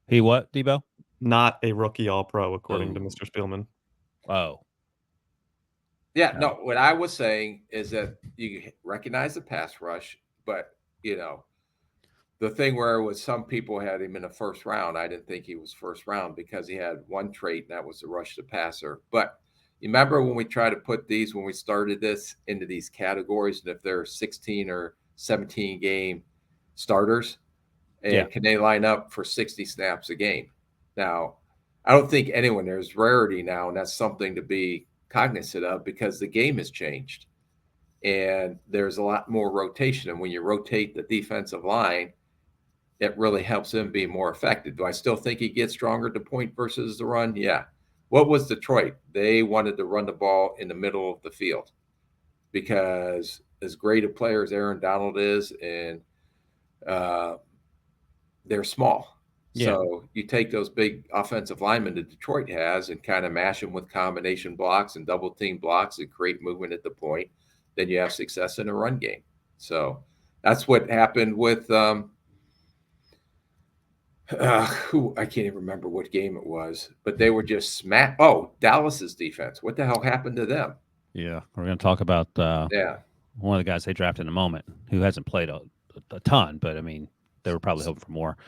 He what, Debo? Not a rookie All-Pro, according to Mr. Spielman. Oh. Yeah, no, what I was saying is that you recognize the pass rush, but, the thing where it was some people had him in the first round, I didn't think he was first round because he had one trait, and that was the rush to passer. But you remember when we tried to put these, when we started this, into these categories, and if they're 16 or 17 game starters, and can they line up for 60 snaps a game? Now, I don't think anyone, there's rarity now, and that's something to be cognizant of because the game has changed. And there's a lot more rotation. And when you rotate the defensive line, it really helps him be more effective. Do I still think he gets stronger at the point versus the run? Yeah. What was Detroit? They wanted to run the ball in the middle of the field because as great a player as Aaron Donald is, and they're small. Yeah. So you take those big offensive linemen that Detroit has and kind of mash them with combination blocks and double team blocks and create movement at the point, then you have success in a run game. So that's what happened with who I can't even remember what game it was, but they were just smacked. Oh, Dallas's defense. What the hell happened to them? Yeah, we're going to talk about one of the guys they drafted in a moment who hasn't played a ton, but I mean, they were probably hoping for more.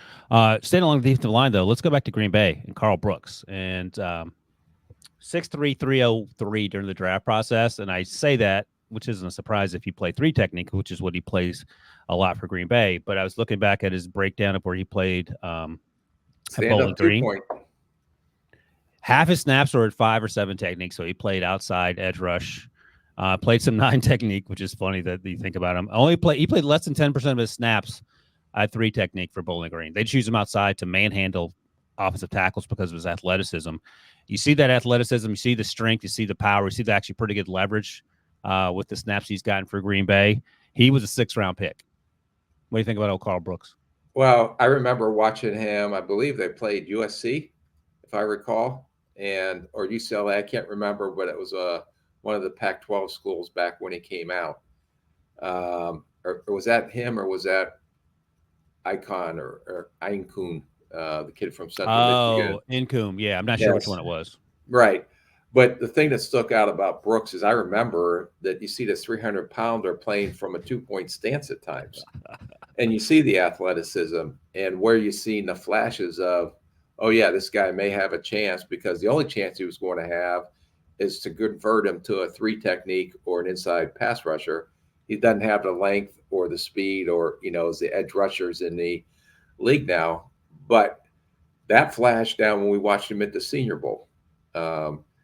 Staying along the defensive line, though, let's go back to Green Bay and Carl Brooks. And 6'3", 303 during the draft process. And I say that, which isn't a surprise if you play 3 technique, which is what he plays a lot for Green Bay. But I was looking back at his breakdown of where he played at Bowling Green. Half his snaps were at 5 or 7 technique, so he played outside, edge rush. Played some 9 technique, which is funny that you think about him. He played less than 10% of his snaps at 3 technique for Bowling Green. They'd choose him outside to manhandle offensive tackles because of his athleticism. You see that athleticism, you see the strength, you see the power, you see the actually pretty good leverage with the snaps he's gotten for Green Bay. He was a 6th-round pick. What do you think about old Carl Brooks? Well, I remember watching him. I believe they played USC, if I recall, or UCLA. I can't remember, but it was one of the Pac-12 schools back when he came out. Or was that him, or was that Icon or Einkun, the kid from Central Michigan? Oh, Einkun. Yeah, I'm not sure which one it was. Right. But the thing that stuck out about Brooks is I remember that you see this 300-pounder playing from a 2-point stance at times. And you see the athleticism and where you've seen the flashes of, oh, yeah, this guy may have a chance, because the only chance he was going to have is to convert him to a 3 technique or an inside pass rusher. He doesn't have the length or the speed or, as the edge rushers in the league now. But that flashed down when we watched him at the Senior Bowl.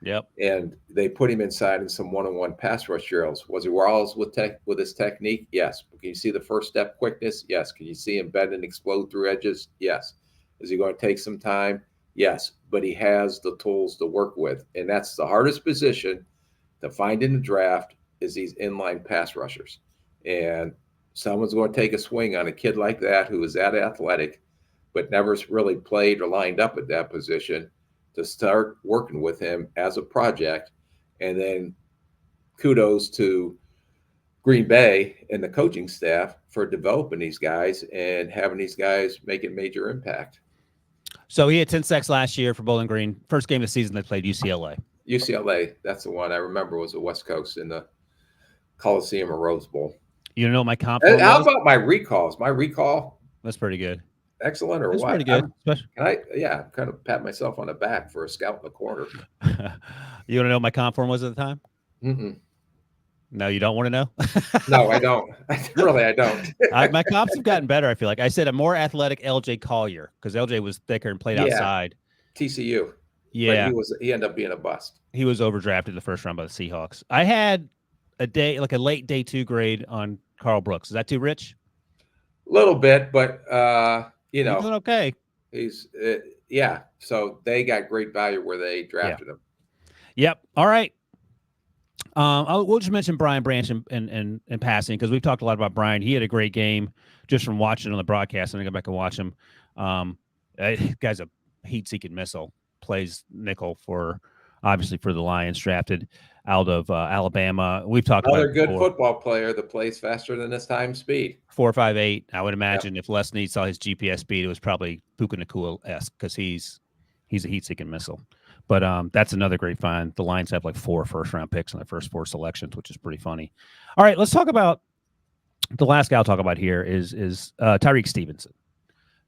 Yep. And they put him inside in some one-on-one pass rush drills. Was he Rawls with his technique? Yes. Can you see the first step quickness? Yes. Can you see him bend and explode through edges? Yes. Is he going to take some time? Yes. But he has the tools to work with. And that's the hardest position to find in the draft, is these inline pass rushers. And someone's going to take a swing on a kid like that who is that athletic, but never really played or lined up at that position, to start working with him as a project. And then kudos to Green Bay and the coaching staff for developing these guys and having these guys make a major impact. So he had 10 sacks last year for Bowling Green. First game of the season, they played UCLA. UCLA, that's the one I remember, was the West Coast in the Coliseum or Rose Bowl. You know my comp? How about my recalls? My recall? That's pretty good. Excellent, or That's what? Pretty good. I'm kind of pat myself on the back for a scout in the corner. You want to know what my comp form was at the time? Mm-mm. No, you don't want to know? No, I don't. Really, I don't. My comps have gotten better, I feel like. I said a more athletic LJ Collier, because LJ was thicker and played outside. TCU. Yeah, but he ended up being a bust. he was overdrafted the first round by the Seahawks. I had a late day 2 grade on Carl Brooks. Is that too rich? A little bit, but He's doing okay. he's yeah. So they got great value where they drafted him. Yep. All right. We'll just mention Brian Branch in passing because we've talked a lot about Brian. He had a great game just from watching on the broadcast. I'm gonna go back and watch him. Guy's a heat-seeking missile. Plays nickel obviously for the Lions, drafted out of Alabama. We've talked Another about good football player that plays faster than his time speed. 4.58. I would imagine if Les Snead saw his GPS speed, it was probably Puka Nacua-esque because he's a heat-seeking missile. But that's another great find. The Lions have like 4 first-round picks in their first 4 selections, which is pretty funny. All right, let's talk about the last guy I'll talk about here is Tyreek Stevenson.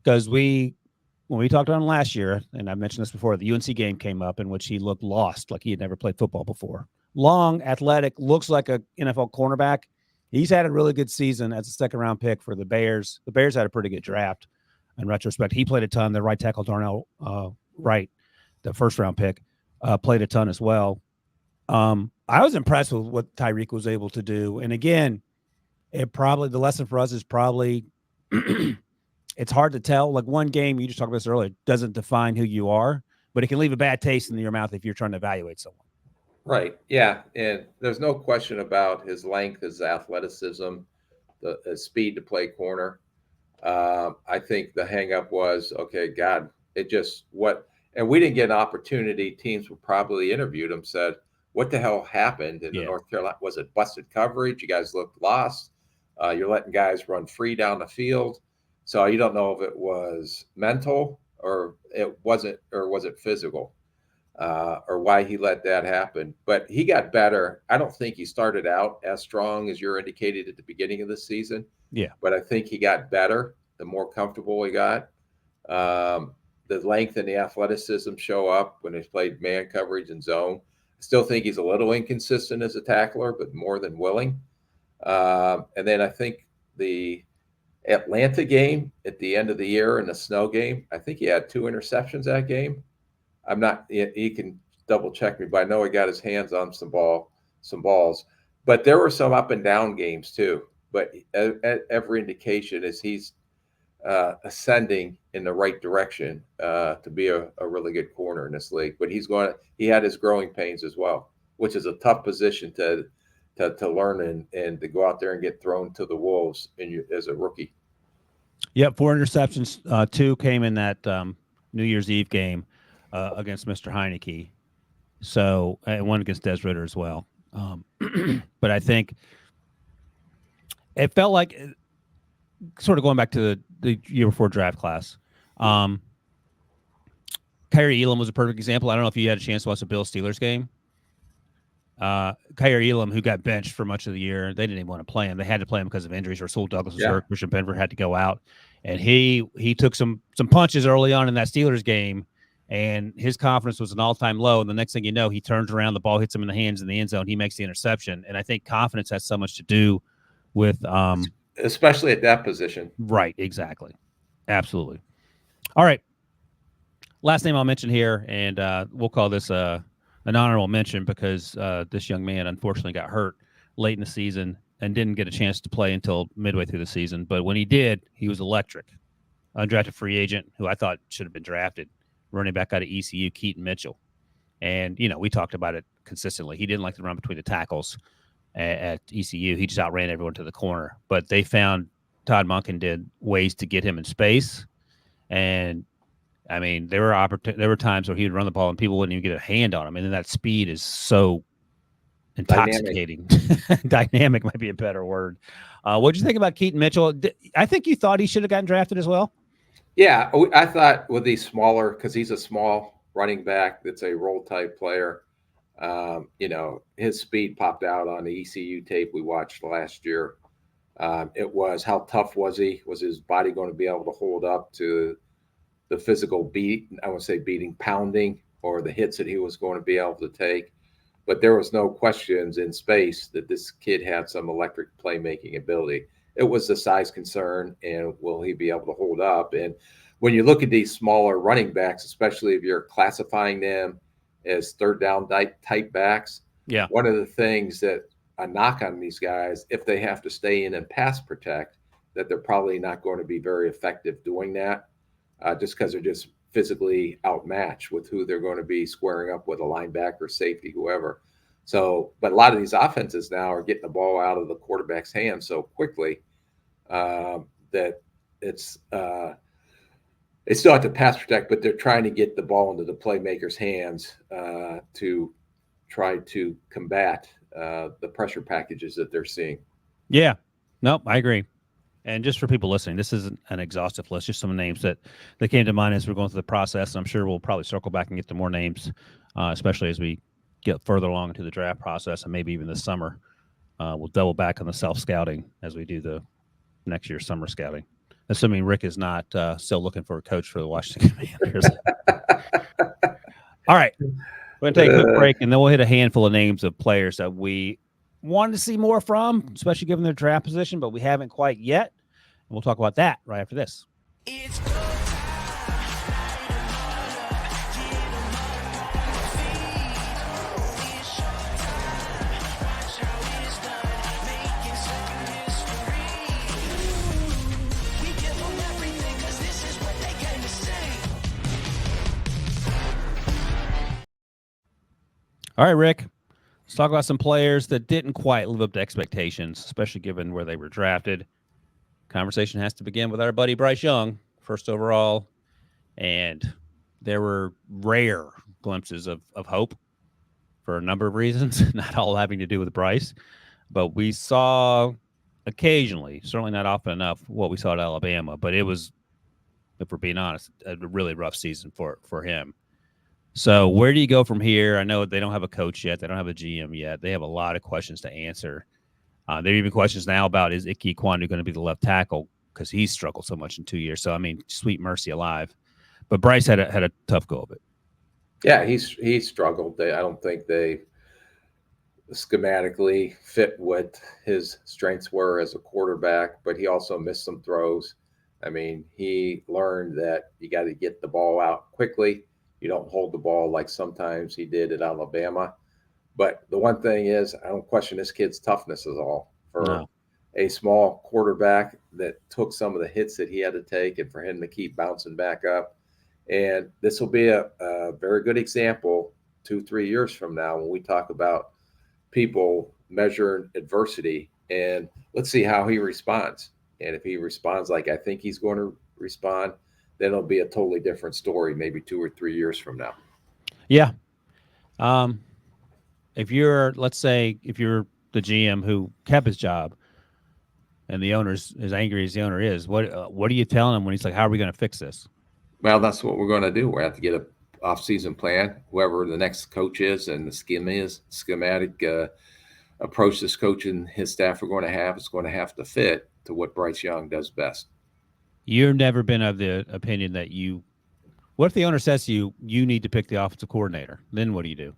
Because when we talked about him last year, and I mentioned this before, the UNC game came up in which he looked lost, like he had never played football before. Long, athletic, looks like a NFL cornerback. He's had a really good season as a second-round pick for the Bears. The Bears had a pretty good draft in retrospect. He played a ton. The right tackle, Darnell Wright, the first-round pick, played a ton as well. I was impressed with what Tyreek was able to do. And again, the lesson for us is probably it's hard to tell. Like one game, you just talked about this earlier, doesn't define who you are, but it can leave a bad taste in your mouth if you're trying to evaluate someone. Right. Yeah. And there's no question about his length, his athleticism, the speed to play corner. I think the hang up was, okay, God, and we didn't get an opportunity. Teams who probably interviewed him said, what the hell happened in the North Carolina? Was it busted coverage? You guys looked lost. You're letting guys run free down the field. So you don't know if it was mental or it wasn't, or was it physical, or why he let that happen. But he got better. I don't think he started out as strong as you're indicated at the beginning of the season. Yeah. But I think he got better the more comfortable he got. The length and the athleticism show up when he's played man coverage and zone. I still think he's a little inconsistent as a tackler, but more than willing. And then I think the Atlanta game at the end of the year and the snow game, I think he had 2 interceptions that game. I'm not, he can double check me, but I know he got his hands on some balls. But there were some up and down games too. But every indication is he's ascending in the right direction to be a really good corner in this league. But he had his growing pains as well, which is a tough position to learn and to go out there and get thrown to the wolves as a rookie. Yep, 4 interceptions. 2 came in that New Year's Eve game against Mr. Heineke. So, and 1 against Des Ridder as well. But I think it felt like, sort of going back to the year before draft class, Kyrie Elam was a perfect example. I don't know if you had a chance to watch the Bills Steelers game. Kyrie Elam, who got benched for much of the year, they didn't even want to play him. They had to play him because of injuries. Rasul Douglas was hurt. Christian Benford had to go out, and he took some punches early on in that Steelers game, and his confidence was an all-time low. And the next thing you know, he turns around, the ball hits him in the hands in the end zone. He makes the interception, and I think confidence has so much to do with especially at that position. Right, exactly. Absolutely. All right. Last name I'll mention here, and we'll call this an honorable mention because this young man unfortunately got hurt late in the season and didn't get a chance to play until midway through the season. But when he did, he was electric. Undrafted free agent who I thought should have been drafted, running back out of ECU, Keaton Mitchell. And, we talked about it consistently. He didn't like to run between the tackles at ECU. He just outran everyone to the corner. But they found, Todd Monken did, ways to get him in space. And, I mean, there were times where he would run the ball and people wouldn't even get a hand on him. And then that speed is so intoxicating. Dynamic might be a better word. What did you think about Keaton Mitchell? I think you thought he should have gotten drafted as well. Yeah, I thought with these smaller, because he's a small running back that's a role type player. His speed popped out on the ECU tape we watched last year. It was, how tough was he? Was his body going to be able to hold up to the physical pounding or the hits that he was going to be able to take? But there was no questions in space that this kid had some electric playmaking ability. It was the size concern, and will he be able to hold up? And when you look at these smaller running backs, especially if you're classifying them as third down type backs, Yeah. one of the things that a knock on these guys, if they have to stay in and pass protect, that they're probably not going to be very effective doing that, just because they're just physically outmatched with who they're going to be squaring up with, a linebacker, safety, whoever. So, but a lot of these offenses now are getting the ball out of the quarterback's hands so quickly that it's they still have to pass protect, but they're trying to get the ball into the playmaker's hands to try to combat the pressure packages that they're seeing. Yeah. Nope, I agree. And just for people listening, this isn't an exhaustive list, just some names that came to mind as we're going through the process. And I'm sure we'll probably circle back and get to more names, especially as we get further along into the draft process and maybe even this summer. We'll double back on the self-scouting as we do the next year's summer scouting, assuming Rick is not still looking for a coach for the Washington Commanders. All right. We're going to take a quick break, and then we'll hit a handful of names of players that we wanted to see more from, especially given their draft position, but we haven't quite yet. And we'll talk about that right after this. It's All right, Rick, let's talk about some players that didn't quite live up to expectations, especially given where they were drafted. Conversation has to begin with our buddy Bryce Young, first overall. And there were rare glimpses of hope for a number of reasons, not all having to do with Bryce. But we saw occasionally, certainly not often enough, what we saw at Alabama. But it was, if we're being honest, a really rough season for him. So where do you go from here? I know they don't have a coach yet. They don't have a GM yet. They have a lot of questions to answer. There are even questions now about, is Ike Kwandu going to be the left tackle, because he's struggled so much in 2 years. So, I mean, sweet mercy alive. But Bryce had a tough go of it. Yeah, he's struggled. I don't think they schematically fit what his strengths were as a quarterback, but he also missed some throws. I mean, he learned that you got to get the ball out quickly. You don't hold the ball like sometimes he did at Alabama. But the one thing is, I don't question this kid's toughness at all. For a small quarterback that took some of the hits that he had to take, and for him to keep bouncing back up. And this will be a very good example 2-3 years from now when we talk about people measuring adversity. And let's see how he responds. And if he responds like I think he's going to respond, then it'll be a totally different story maybe 2 or 3 years from now. Yeah. If you're, let's say, if you're the GM who kept his job and the owner's as angry as the owner is, what are you telling him when he's like, how are we going to fix this? Well, that's what we're going to do. We have to get an off-season plan. Whoever the next coach is and the schematic approach this coach and his staff are going to have is going to have to fit to what Bryce Young does best. You've never been of the opinion that what if the owner says to you, you need to pick the offensive coordinator? Then what do you do?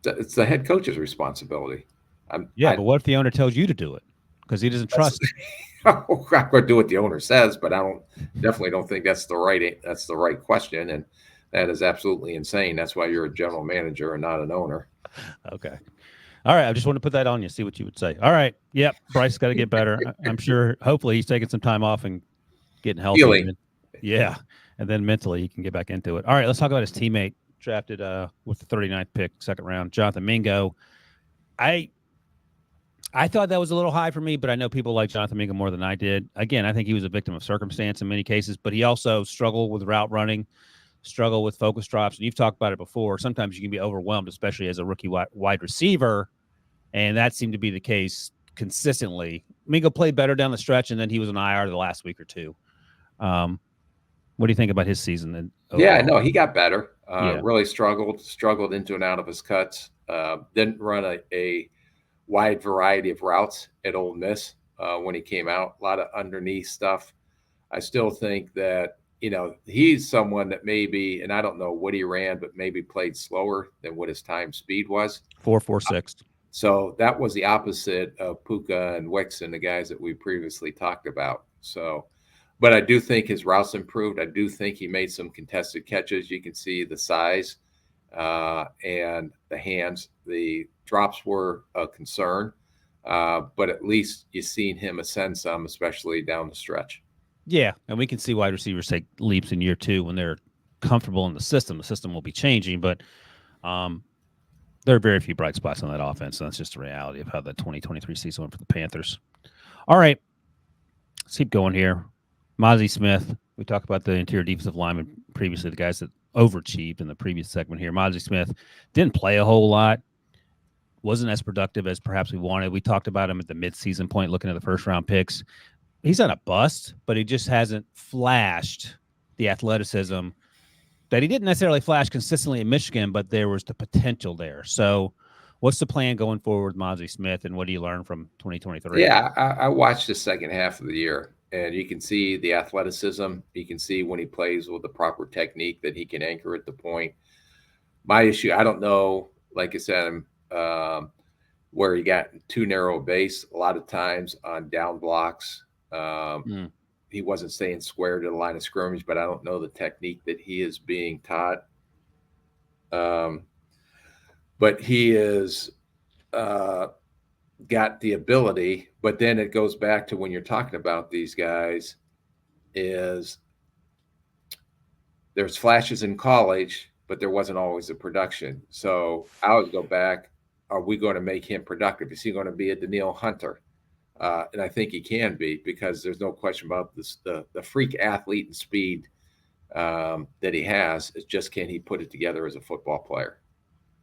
It's the head coach's responsibility. But what if the owner tells you to do it because he doesn't trust you? I'm going to do what the owner says, but I definitely don't think that's the right question, and that is absolutely insane. That's why you're a general manager and not an owner. Okay. All right. I just want to put that on you, see what you would say. All right. Yep. Bryce's got to get better. I'm sure. Hopefully, he's taking some time off and getting healthy. Yeah. And then mentally, he can get back into it. All right. Let's talk about his teammate drafted with the 39th pick, second round, Jonathan Mingo. I thought that was a little high for me, but I know people like Jonathan Mingo more than I did. Again, I think he was a victim of circumstance in many cases, but he also struggled with route running, struggled with focus drops. And you've talked about it before. Sometimes you can be overwhelmed, especially as a rookie wide receiver. And that seemed to be the case consistently. Mingo played better down the stretch, and then he was on IR the last week or two. What do you think about his season? Yeah, no, he got better. Really struggled into and out of his cuts. Didn't run a wide variety of routes at Ole Miss when he came out. A lot of underneath stuff. I still think that, he's someone that maybe, and I don't know what he ran, but maybe played slower than what his time speed was. 4.46. So that was the opposite of Puka and Wicks and the guys that we previously talked about. So But I do think his routes improved. I do think he made some contested catches. You can see the size and the hands. The drops were a concern, but at least you've seen him ascend some, especially down the stretch. Yeah, and we can see wide receivers take leaps in year 2 when they're comfortable in the system. The system will be changing, but there are very few bright spots on that offense, and that's just the reality of how the 2023 season went for the Panthers. All right, let's keep going here. Mozzie Smith, we talked about the interior defensive lineman previously, the guys that overachieved in the previous segment here. Mozzie Smith didn't play a whole lot, wasn't as productive as perhaps we wanted. We talked about him at the midseason point, looking at the first-round picks. He's not a bust, but he just hasn't flashed the athleticism that he didn't necessarily flash consistently in Michigan, but there was the potential there. So what's the plan going forward with Mozzie Smith, and what do you learn from 2023? Yeah, I watched the second half of the year, and you can see the athleticism. You can see when he plays with the proper technique that he can anchor at the point. My issue, I don't know, like I said, where he got too narrow a base a lot of times on down blocks. He wasn't staying square to the line of scrimmage, but I don't know the technique that he is being taught. But he is got the ability, but then it goes back to when you're talking about these guys is there's flashes in college, but there wasn't always a production. So I would go back, are we going to make him productive? Is he going to be a Danielle Hunter? And I think he can be, because there's no question about this, the freak athlete and speed that he has. It's just, can he put it together as a football player?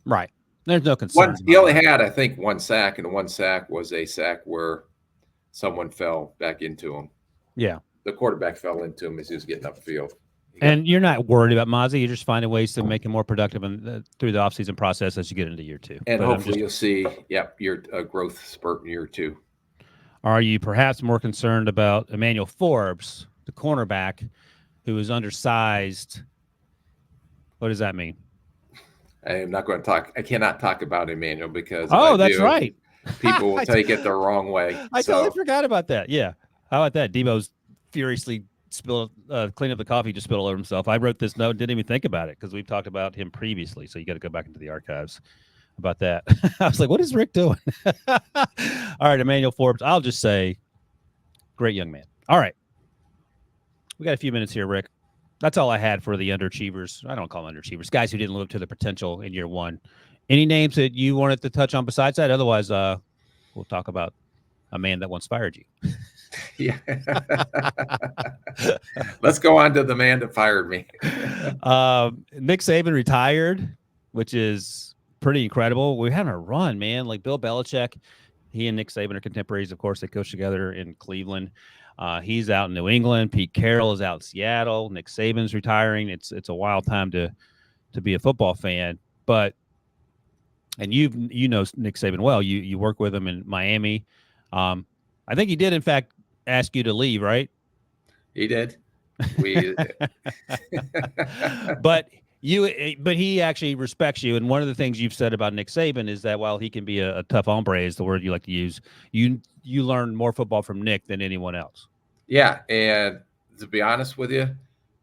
Right. There's no concern. He only had, I think, one sack, and one sack was a sack where someone fell back into him. Yeah. The quarterback fell into him as he was getting upfield. And you're not worried about Mozzie. You're just finding ways to make him more productive through the offseason process as you get into year 2. And but hopefully you'll see, your growth spurt in year 2. Are you perhaps more concerned about Emmanuel Forbes, the cornerback, who is undersized? What does that mean? I am not going to talk. I cannot talk about Emmanuel because that's right. People will take it the wrong way. I totally forgot about that. Yeah. How about that? Debo's furiously clean up the coffee, just spilled all over himself. I wrote this note, didn't even think about it because we've talked about him previously. So you got to go back into the archives about that. I was like, what is Rick doing? All right, Emmanuel Forbes. I'll just say, great young man. All right. We got a few minutes here, Rick. That's all I had for the underachievers. I don't call them underachievers. Guys who didn't live up to the potential in year 1. Any names that you wanted to touch on besides that? Otherwise, we'll talk about a man that once fired you. Yeah. Let's go on to the man that fired me. Nick Saban retired, which is pretty incredible. We're having a run, man. Like Bill Belichick, he and Nick Saban are contemporaries. Of course, they coached together in Cleveland. He's out in New England. Pete Carroll is out in Seattle. Nick Saban's retiring. It's a wild time to be a football fan. But and you know Nick Saban well. You work with him in Miami. I think he did, in fact, ask you to leave, right? He did. But he actually respects you. And one of the things you've said about Nick Saban is that while he can be a tough hombre, is the word you like to use, you learn more football from Nick than anyone else. Yeah, and to be honest with you,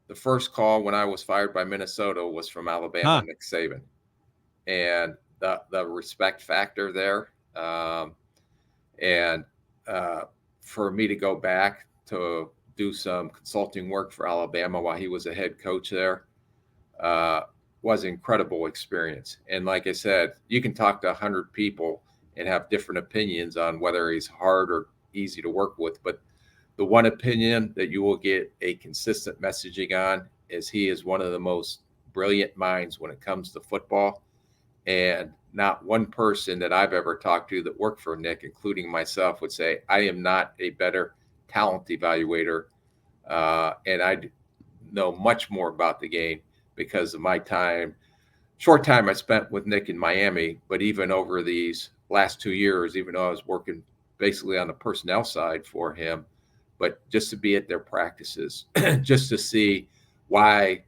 the first call when I was fired by Minnesota was from Alabama, Nick Saban, and the respect factor there, and for me to go back to do some consulting work for Alabama while he was a head coach there was an incredible experience. And like I said, you can talk to 100 people and have different opinions on whether he's hard or easy to work with, but the one opinion that you will get a consistent messaging on is he is one of the most brilliant minds when it comes to football. And not one person that I've ever talked to that worked for Nick, including myself, would say, I am not a better talent evaluator. And I know much more about the game because of my short time I spent with Nick in Miami. But even over these last 2 years, even though I was working basically on the personnel side for him, but just to be at their practices, just to see why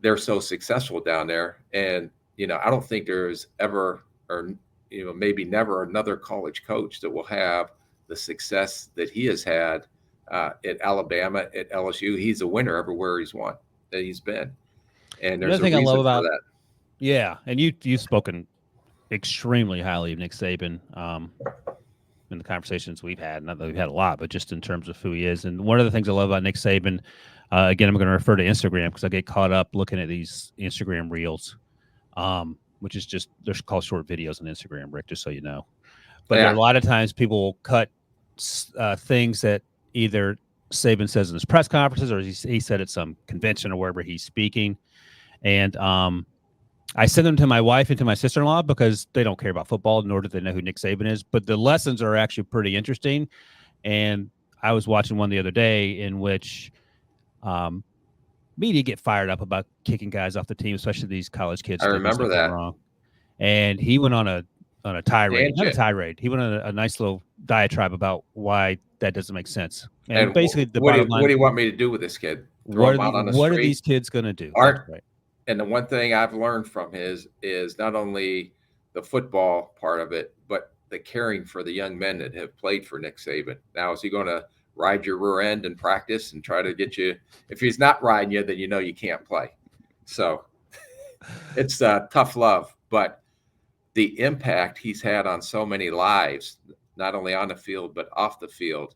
they're so successful down there. And, I don't think there's ever, or, maybe never another college coach that will have the success that he has had at Alabama, at LSU. He's a winner everywhere he's won that he's been, and there's Another a thing I reason love for about that. Yeah, and you've spoken extremely highly of Nick Saban in the conversations we've had. Not that we've had a lot, but just in terms of who he is. And one of the things I love about Nick Saban, again, I'm going to refer to Instagram because I get caught up looking at these Instagram reels, which is just they're called short videos on Instagram, Rick, just so you know. But there are a lot of times people will cut things that either Saban says in his press conferences or he said at some convention or wherever he's speaking. And I send them to my wife and to my sister-in-law because they don't care about football, nor do they know who Nick Saban is. But the lessons are actually pretty interesting. And I was watching one the other day in which media get fired up about kicking guys off the team, especially these college kids. I remember that. Wrong. And he went on a tirade, not a tirade. He went on a nice little diatribe about why that doesn't make sense. And basically, the bottom line, what do you want me to do with this kid? What are these kids going to do? Right. And the one thing I've learned from his is not only the football part of it, but the caring for the young men that have played for Nick Saban. Now, is he going to ride your rear end in practice and try to get you? If he's not riding you, then you know you can't play. So it's tough love. But the impact he's had on so many lives, not only on the field, but off the field,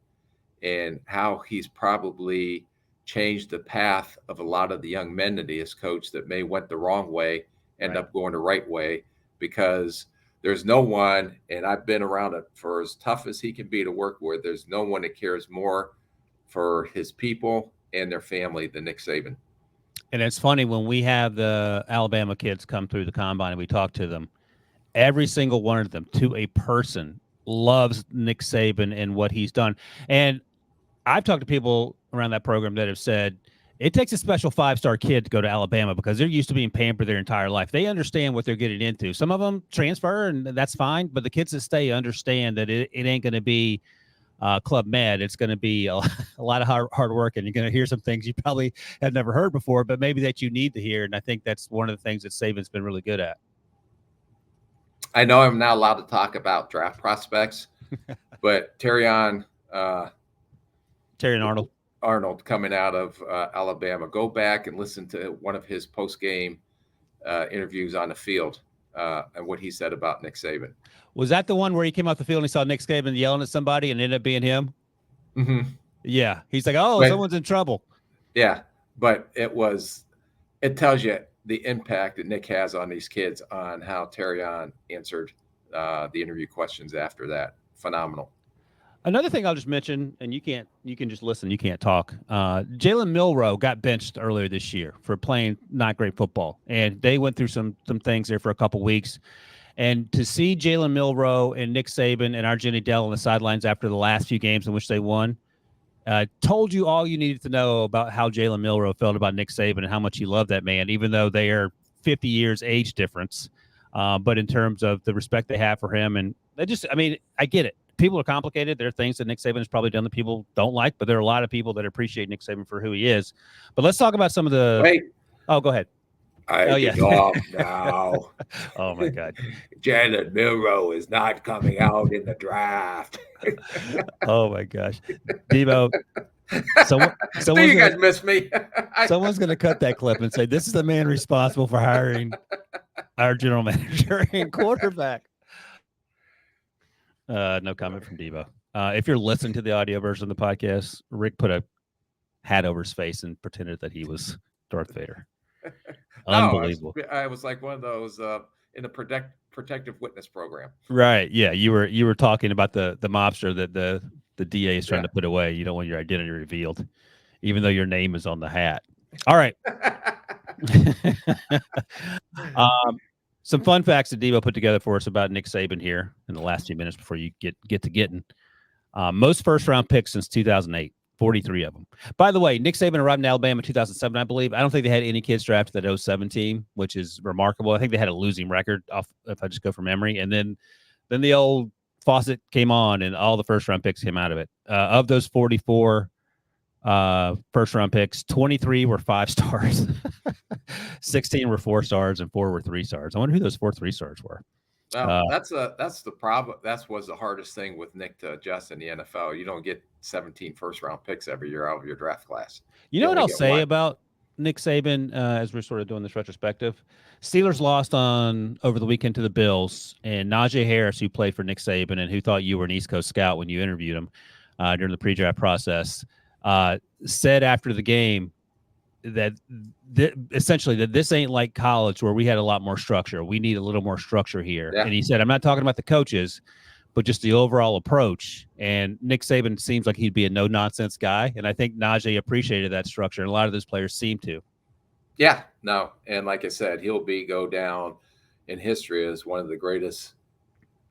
and how he's probably changed the path of a lot of the young men that he has coached that may went the wrong way, end up going the right way, because there's no one, and I've been around it for as tough as he can be to work with, there's no one that cares more for his people and their family than Nick Saban. And it's funny when we have the Alabama kids come through the combine and we talk to them, every single one of them to a person loves Nick Saban and what he's done. And I've talked to people around that program that have said it takes a special 5-star kid to go to Alabama because they're used to being pampered their entire life. They understand what they're getting into. Some of them transfer, and that's fine. But the kids that stay understand that it ain't going to be Club Med. It's going to be a lot of hard work, and you're going to hear some things you probably have never heard before, but maybe that you need to hear. And I think that's one of the things that Saban's been really good at. I know I'm not allowed to talk about draft prospects, but Terrion Arnold coming out of Alabama. Go back and listen to one of his post-game interviews on the field and what he said about Nick Saban. Was that the one where he came off the field and he saw Nick Saban yelling at somebody and ended up being him? Mm-hmm. Yeah. He's like, someone's in trouble. Yeah. But it tells you the impact that Nick has on these kids, on how Terrion answered the interview questions after that. Phenomenal. Another thing I'll just mention, and you can just listen, you can't talk. Jalen Milroe got benched earlier this year for playing not great football, and they went through some things there for a couple weeks. And to see Jalen Milroe and Nick Saban and our Jenny Dell on the sidelines after the last few games in which they won, told you all you needed to know about how Jalen Milroe felt about Nick Saban and how much he loved that man, even though they are 50 years age difference. But in terms of the respect they have for him, and I get it. People are complicated. There are things that Nick Saban has probably done that people don't like, but there are a lot of people that appreciate Nick Saban for who he is. But let's talk about some of the. Wait. Oh, go ahead. Off now. Oh my God. Jalen Milroe is not coming out in the draft. Oh my gosh, Debo. You guys miss me. Someone's going to cut that clip and say, "This is the man responsible for hiring our general manager and quarterback." No comment from Debo. If you're listening to the audio version of the podcast, Rick put a hat over his face and pretended that he was Darth Vader. Unbelievable. I was like one of those in a protective witness program. Right. Yeah. You were talking about the mobster that the DA is trying to put away. You don't want your identity revealed, even though your name is on the hat. All right. Some fun facts that Debo put together for us about Nick Saban here in the last few minutes before you get to getting. Most first-round picks since 2008, 43 of them. By the way, Nick Saban arrived in Alabama in 2007, I believe. I don't think they had any kids drafted that 07 team, which is remarkable. I think they had a losing record, if I just go from memory. And then the old faucet came on, and all the first-round picks came out of it. Of those 44 first-round picks, 23 were 5 stars. 16 were 4 stars and 4 were 3 stars. I wonder who those 4 3 stars were. Well, that's the problem. That was the hardest thing with Nick to adjust in the NFL. You don't get 17 first-round picks every year out of your draft class. You know what only I'll get say one. about Nick Saban as we're sort of doing this retrospective? Steelers lost over the weekend to the Bills, and Najee Harris, who played for Nick Saban and who thought you were an East Coast scout when you interviewed him during the pre-draft process, said after the game that essentially that this ain't like college where we had a lot more structure. We need a little more structure here. Yeah. And he said, I'm not talking about the coaches, but just the overall approach. And Nick Saban seems like he'd be a no-nonsense guy. And I think Najee appreciated that structure, and a lot of those players seem to. Yeah, no. And like I said, he'll go down in history as one of the greatest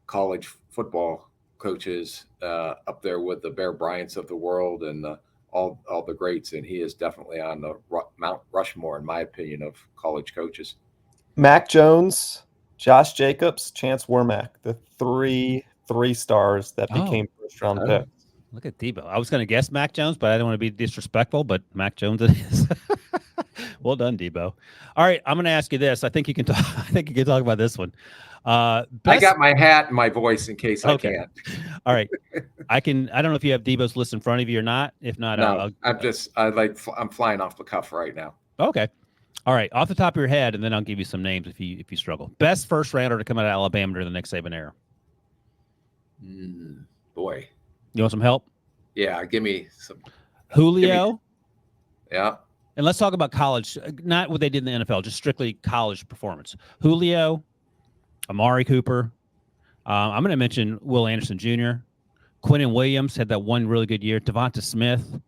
college football coaches, up there with the Bear Bryants of the world and all the greats. And he is definitely on the Mount Rushmore, in my opinion, of college coaches. Mac Jones, Josh Jacobs, Chance Warmack, the three stars that became first-round picks. Look at Debo. I was going to guess Mac Jones, but I didn't want to be disrespectful, but Mac Jones it is. Well done, Debo. All right, I'm going to ask you this. I think you can talk. I think you can talk about this one. I got my hat and my voice in case I can't. All right, I can. I don't know if you have Debo's list in front of you or not. If not, no, I'm flying off the cuff right now. Okay. All right, off the top of your head, and then I'll give you some names if you struggle. Best first rounder to come out of Alabama during the Nick Saban era. Boy, you want some help? Yeah, give me some. Julio. Yeah. And let's talk about college, not what they did in the NFL, just strictly college performance. Julio, Amari Cooper. I'm going to mention Will Anderson Jr. Quinnen Williams had that one really good year. Devonta Smith.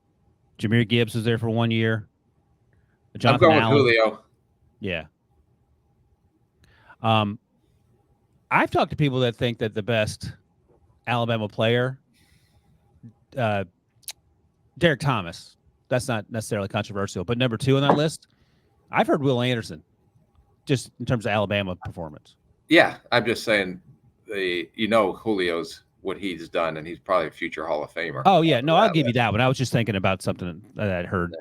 Jahmyr Gibbs was there for 1 year. Jonathan I'm going Allen. with Julio. Yeah. I've talked to people that think that the best Alabama player, Derek Thomas. That's not necessarily controversial, but number 2 on that list, I've heard Will Anderson, just in terms of Alabama performance. Yeah, I'm just saying, Julio's what he's done, and he's probably a future Hall of Famer. Oh yeah, no, I'll give you that one. I was just thinking about something that I'd heard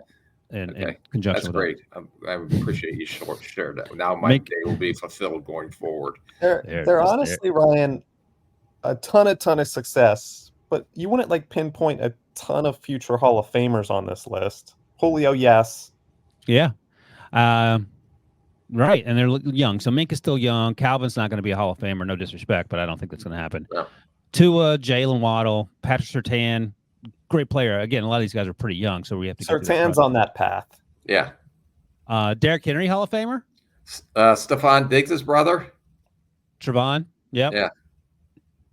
in conjunction. That's great. I appreciate you shared that. Now my day will be fulfilled going forward. They're honestly, Ryan, a ton of success, but you wouldn't pinpoint a ton of future Hall of Famers on this list. Julio, yes. Yeah. Right. And they're young. So Mink is still young. Calvin's not going to be a Hall of Famer, no disrespect, but I don't think that's going to happen. No. Tua, Jalen Waddle, Patrick Surtain, great player. Again, a lot of these guys are pretty young, so we have to Surtain's on that path. Yeah. Derrick Henry, Hall of Famer? Stephon Diggs' brother. Trevon. Yep. Yeah.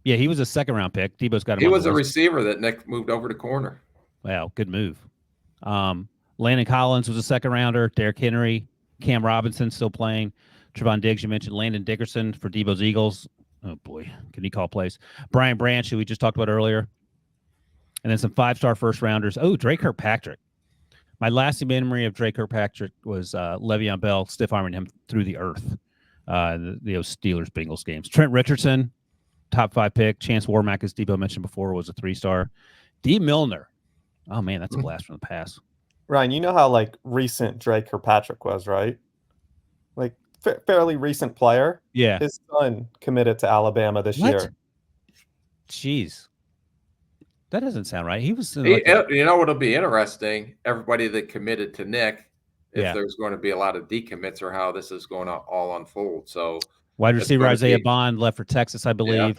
Yeah, he was a second-round pick. Debo's got him. He was a receiver that Nick moved over to corner. Wow, good move. Landon Collins was a second-rounder. Derrick Henry, Cam Robinson still playing. Trevon Diggs, you mentioned. Landon Dickerson for Debo's Eagles. Oh, boy. Can he call plays? Brian Branch, who we just talked about earlier. And then some 5-star first-rounders. Oh, Drake Kirkpatrick. My lasting memory of Drake Kirkpatrick was Le'Veon Bell stiff-arming him through the earth. The Steelers-Bengals games. Trent Richardson, top 5 pick. Chance Warmack, as Debo mentioned before, was a 3-star. D. Milner. Oh, man, that's a blast from the past. Ryan, you know how, recent Drake Kirkpatrick was, right? Fairly recent player. Yeah. His son committed to Alabama this year. Jeez. That doesn't sound right. He was. What'll be interesting? Everybody that committed to Nick, if there's going to be a lot of decommits, or how this is going to all unfold. So, wide receiver Isaiah Bond left for Texas, I believe,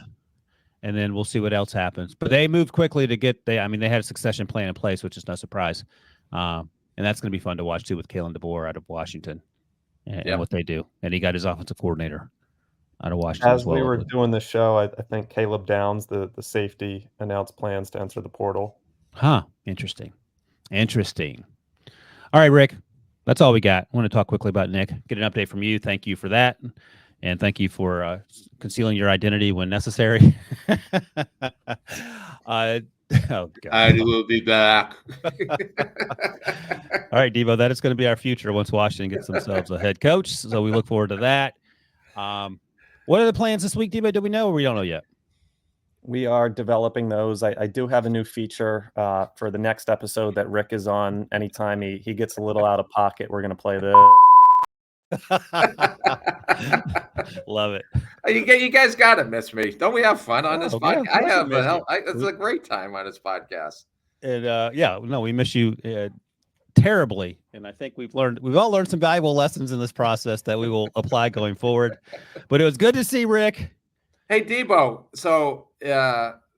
and then we'll see what else happens. But they moved quickly to get. They had a succession plan in place, which is no surprise, and that's going to be fun to watch too with Kalen DeBoer out of Washington, and what they do. And he got his offensive coordinator out of Washington as well. As we were doing this show, I think Caleb Downs, the safety, announced plans to enter the portal. Huh. Interesting. All right, Rick. That's all we got. I want to talk quickly about Nick. Get an update from you. Thank you for that. And thank you for concealing your identity when necessary. Oh, God. I will be back. All right, Debo, that is going to be our future once Washington gets themselves a head coach. So we look forward to that. What are the plans this week, Debo? Do we know, or we don't know yet? We are developing those. I do have a new feature for the next episode that Rick is on. Anytime he gets a little out of pocket, we're going to play this. Love it. You guys got to miss me. Don't we have fun on this Oh, yeah, of podcast? I course we have miss you. it's a great time on this podcast. And yeah, no, we miss you terribly. And I think we've all learned some valuable lessons in this process that we will apply going forward. But it was good to see Rick. Hey, Debo. So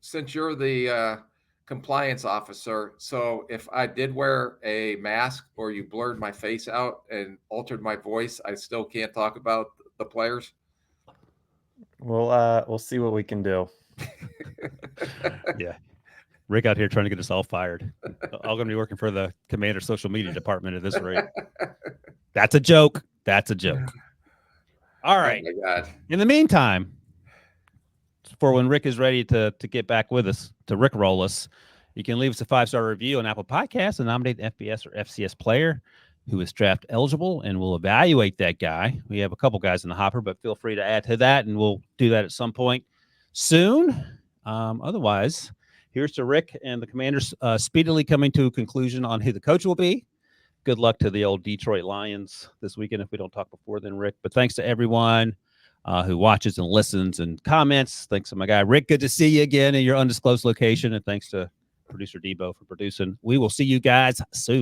since you're the compliance officer, so if I did wear a mask or you blurred my face out and altered my voice, I still can't talk about the players. We'll see what we can do. Yeah. Rick out here trying to get us all fired. All going to be working for the Commander social media department at this rate. That's a joke. That's a joke. All right. Oh my God. In the meantime, for when Rick is ready to get back with us, to Rickroll us, you can leave us a 5-star review on Apple Podcasts and nominate the FBS or FCS player who is draft eligible, and we'll evaluate that guy. We have a couple guys in the hopper, but feel free to add to that, and we'll do that at some point soon. Otherwise, here's to Rick and the Commanders speedily coming to a conclusion on who the coach will be. Good luck to the old Detroit Lions this weekend if we don't talk before then, Rick. But thanks to everyone who watches and listens and comments. Thanks to my guy, Rick. Good to see you again in your undisclosed location. And thanks to producer Debo for producing. We will see you guys soon.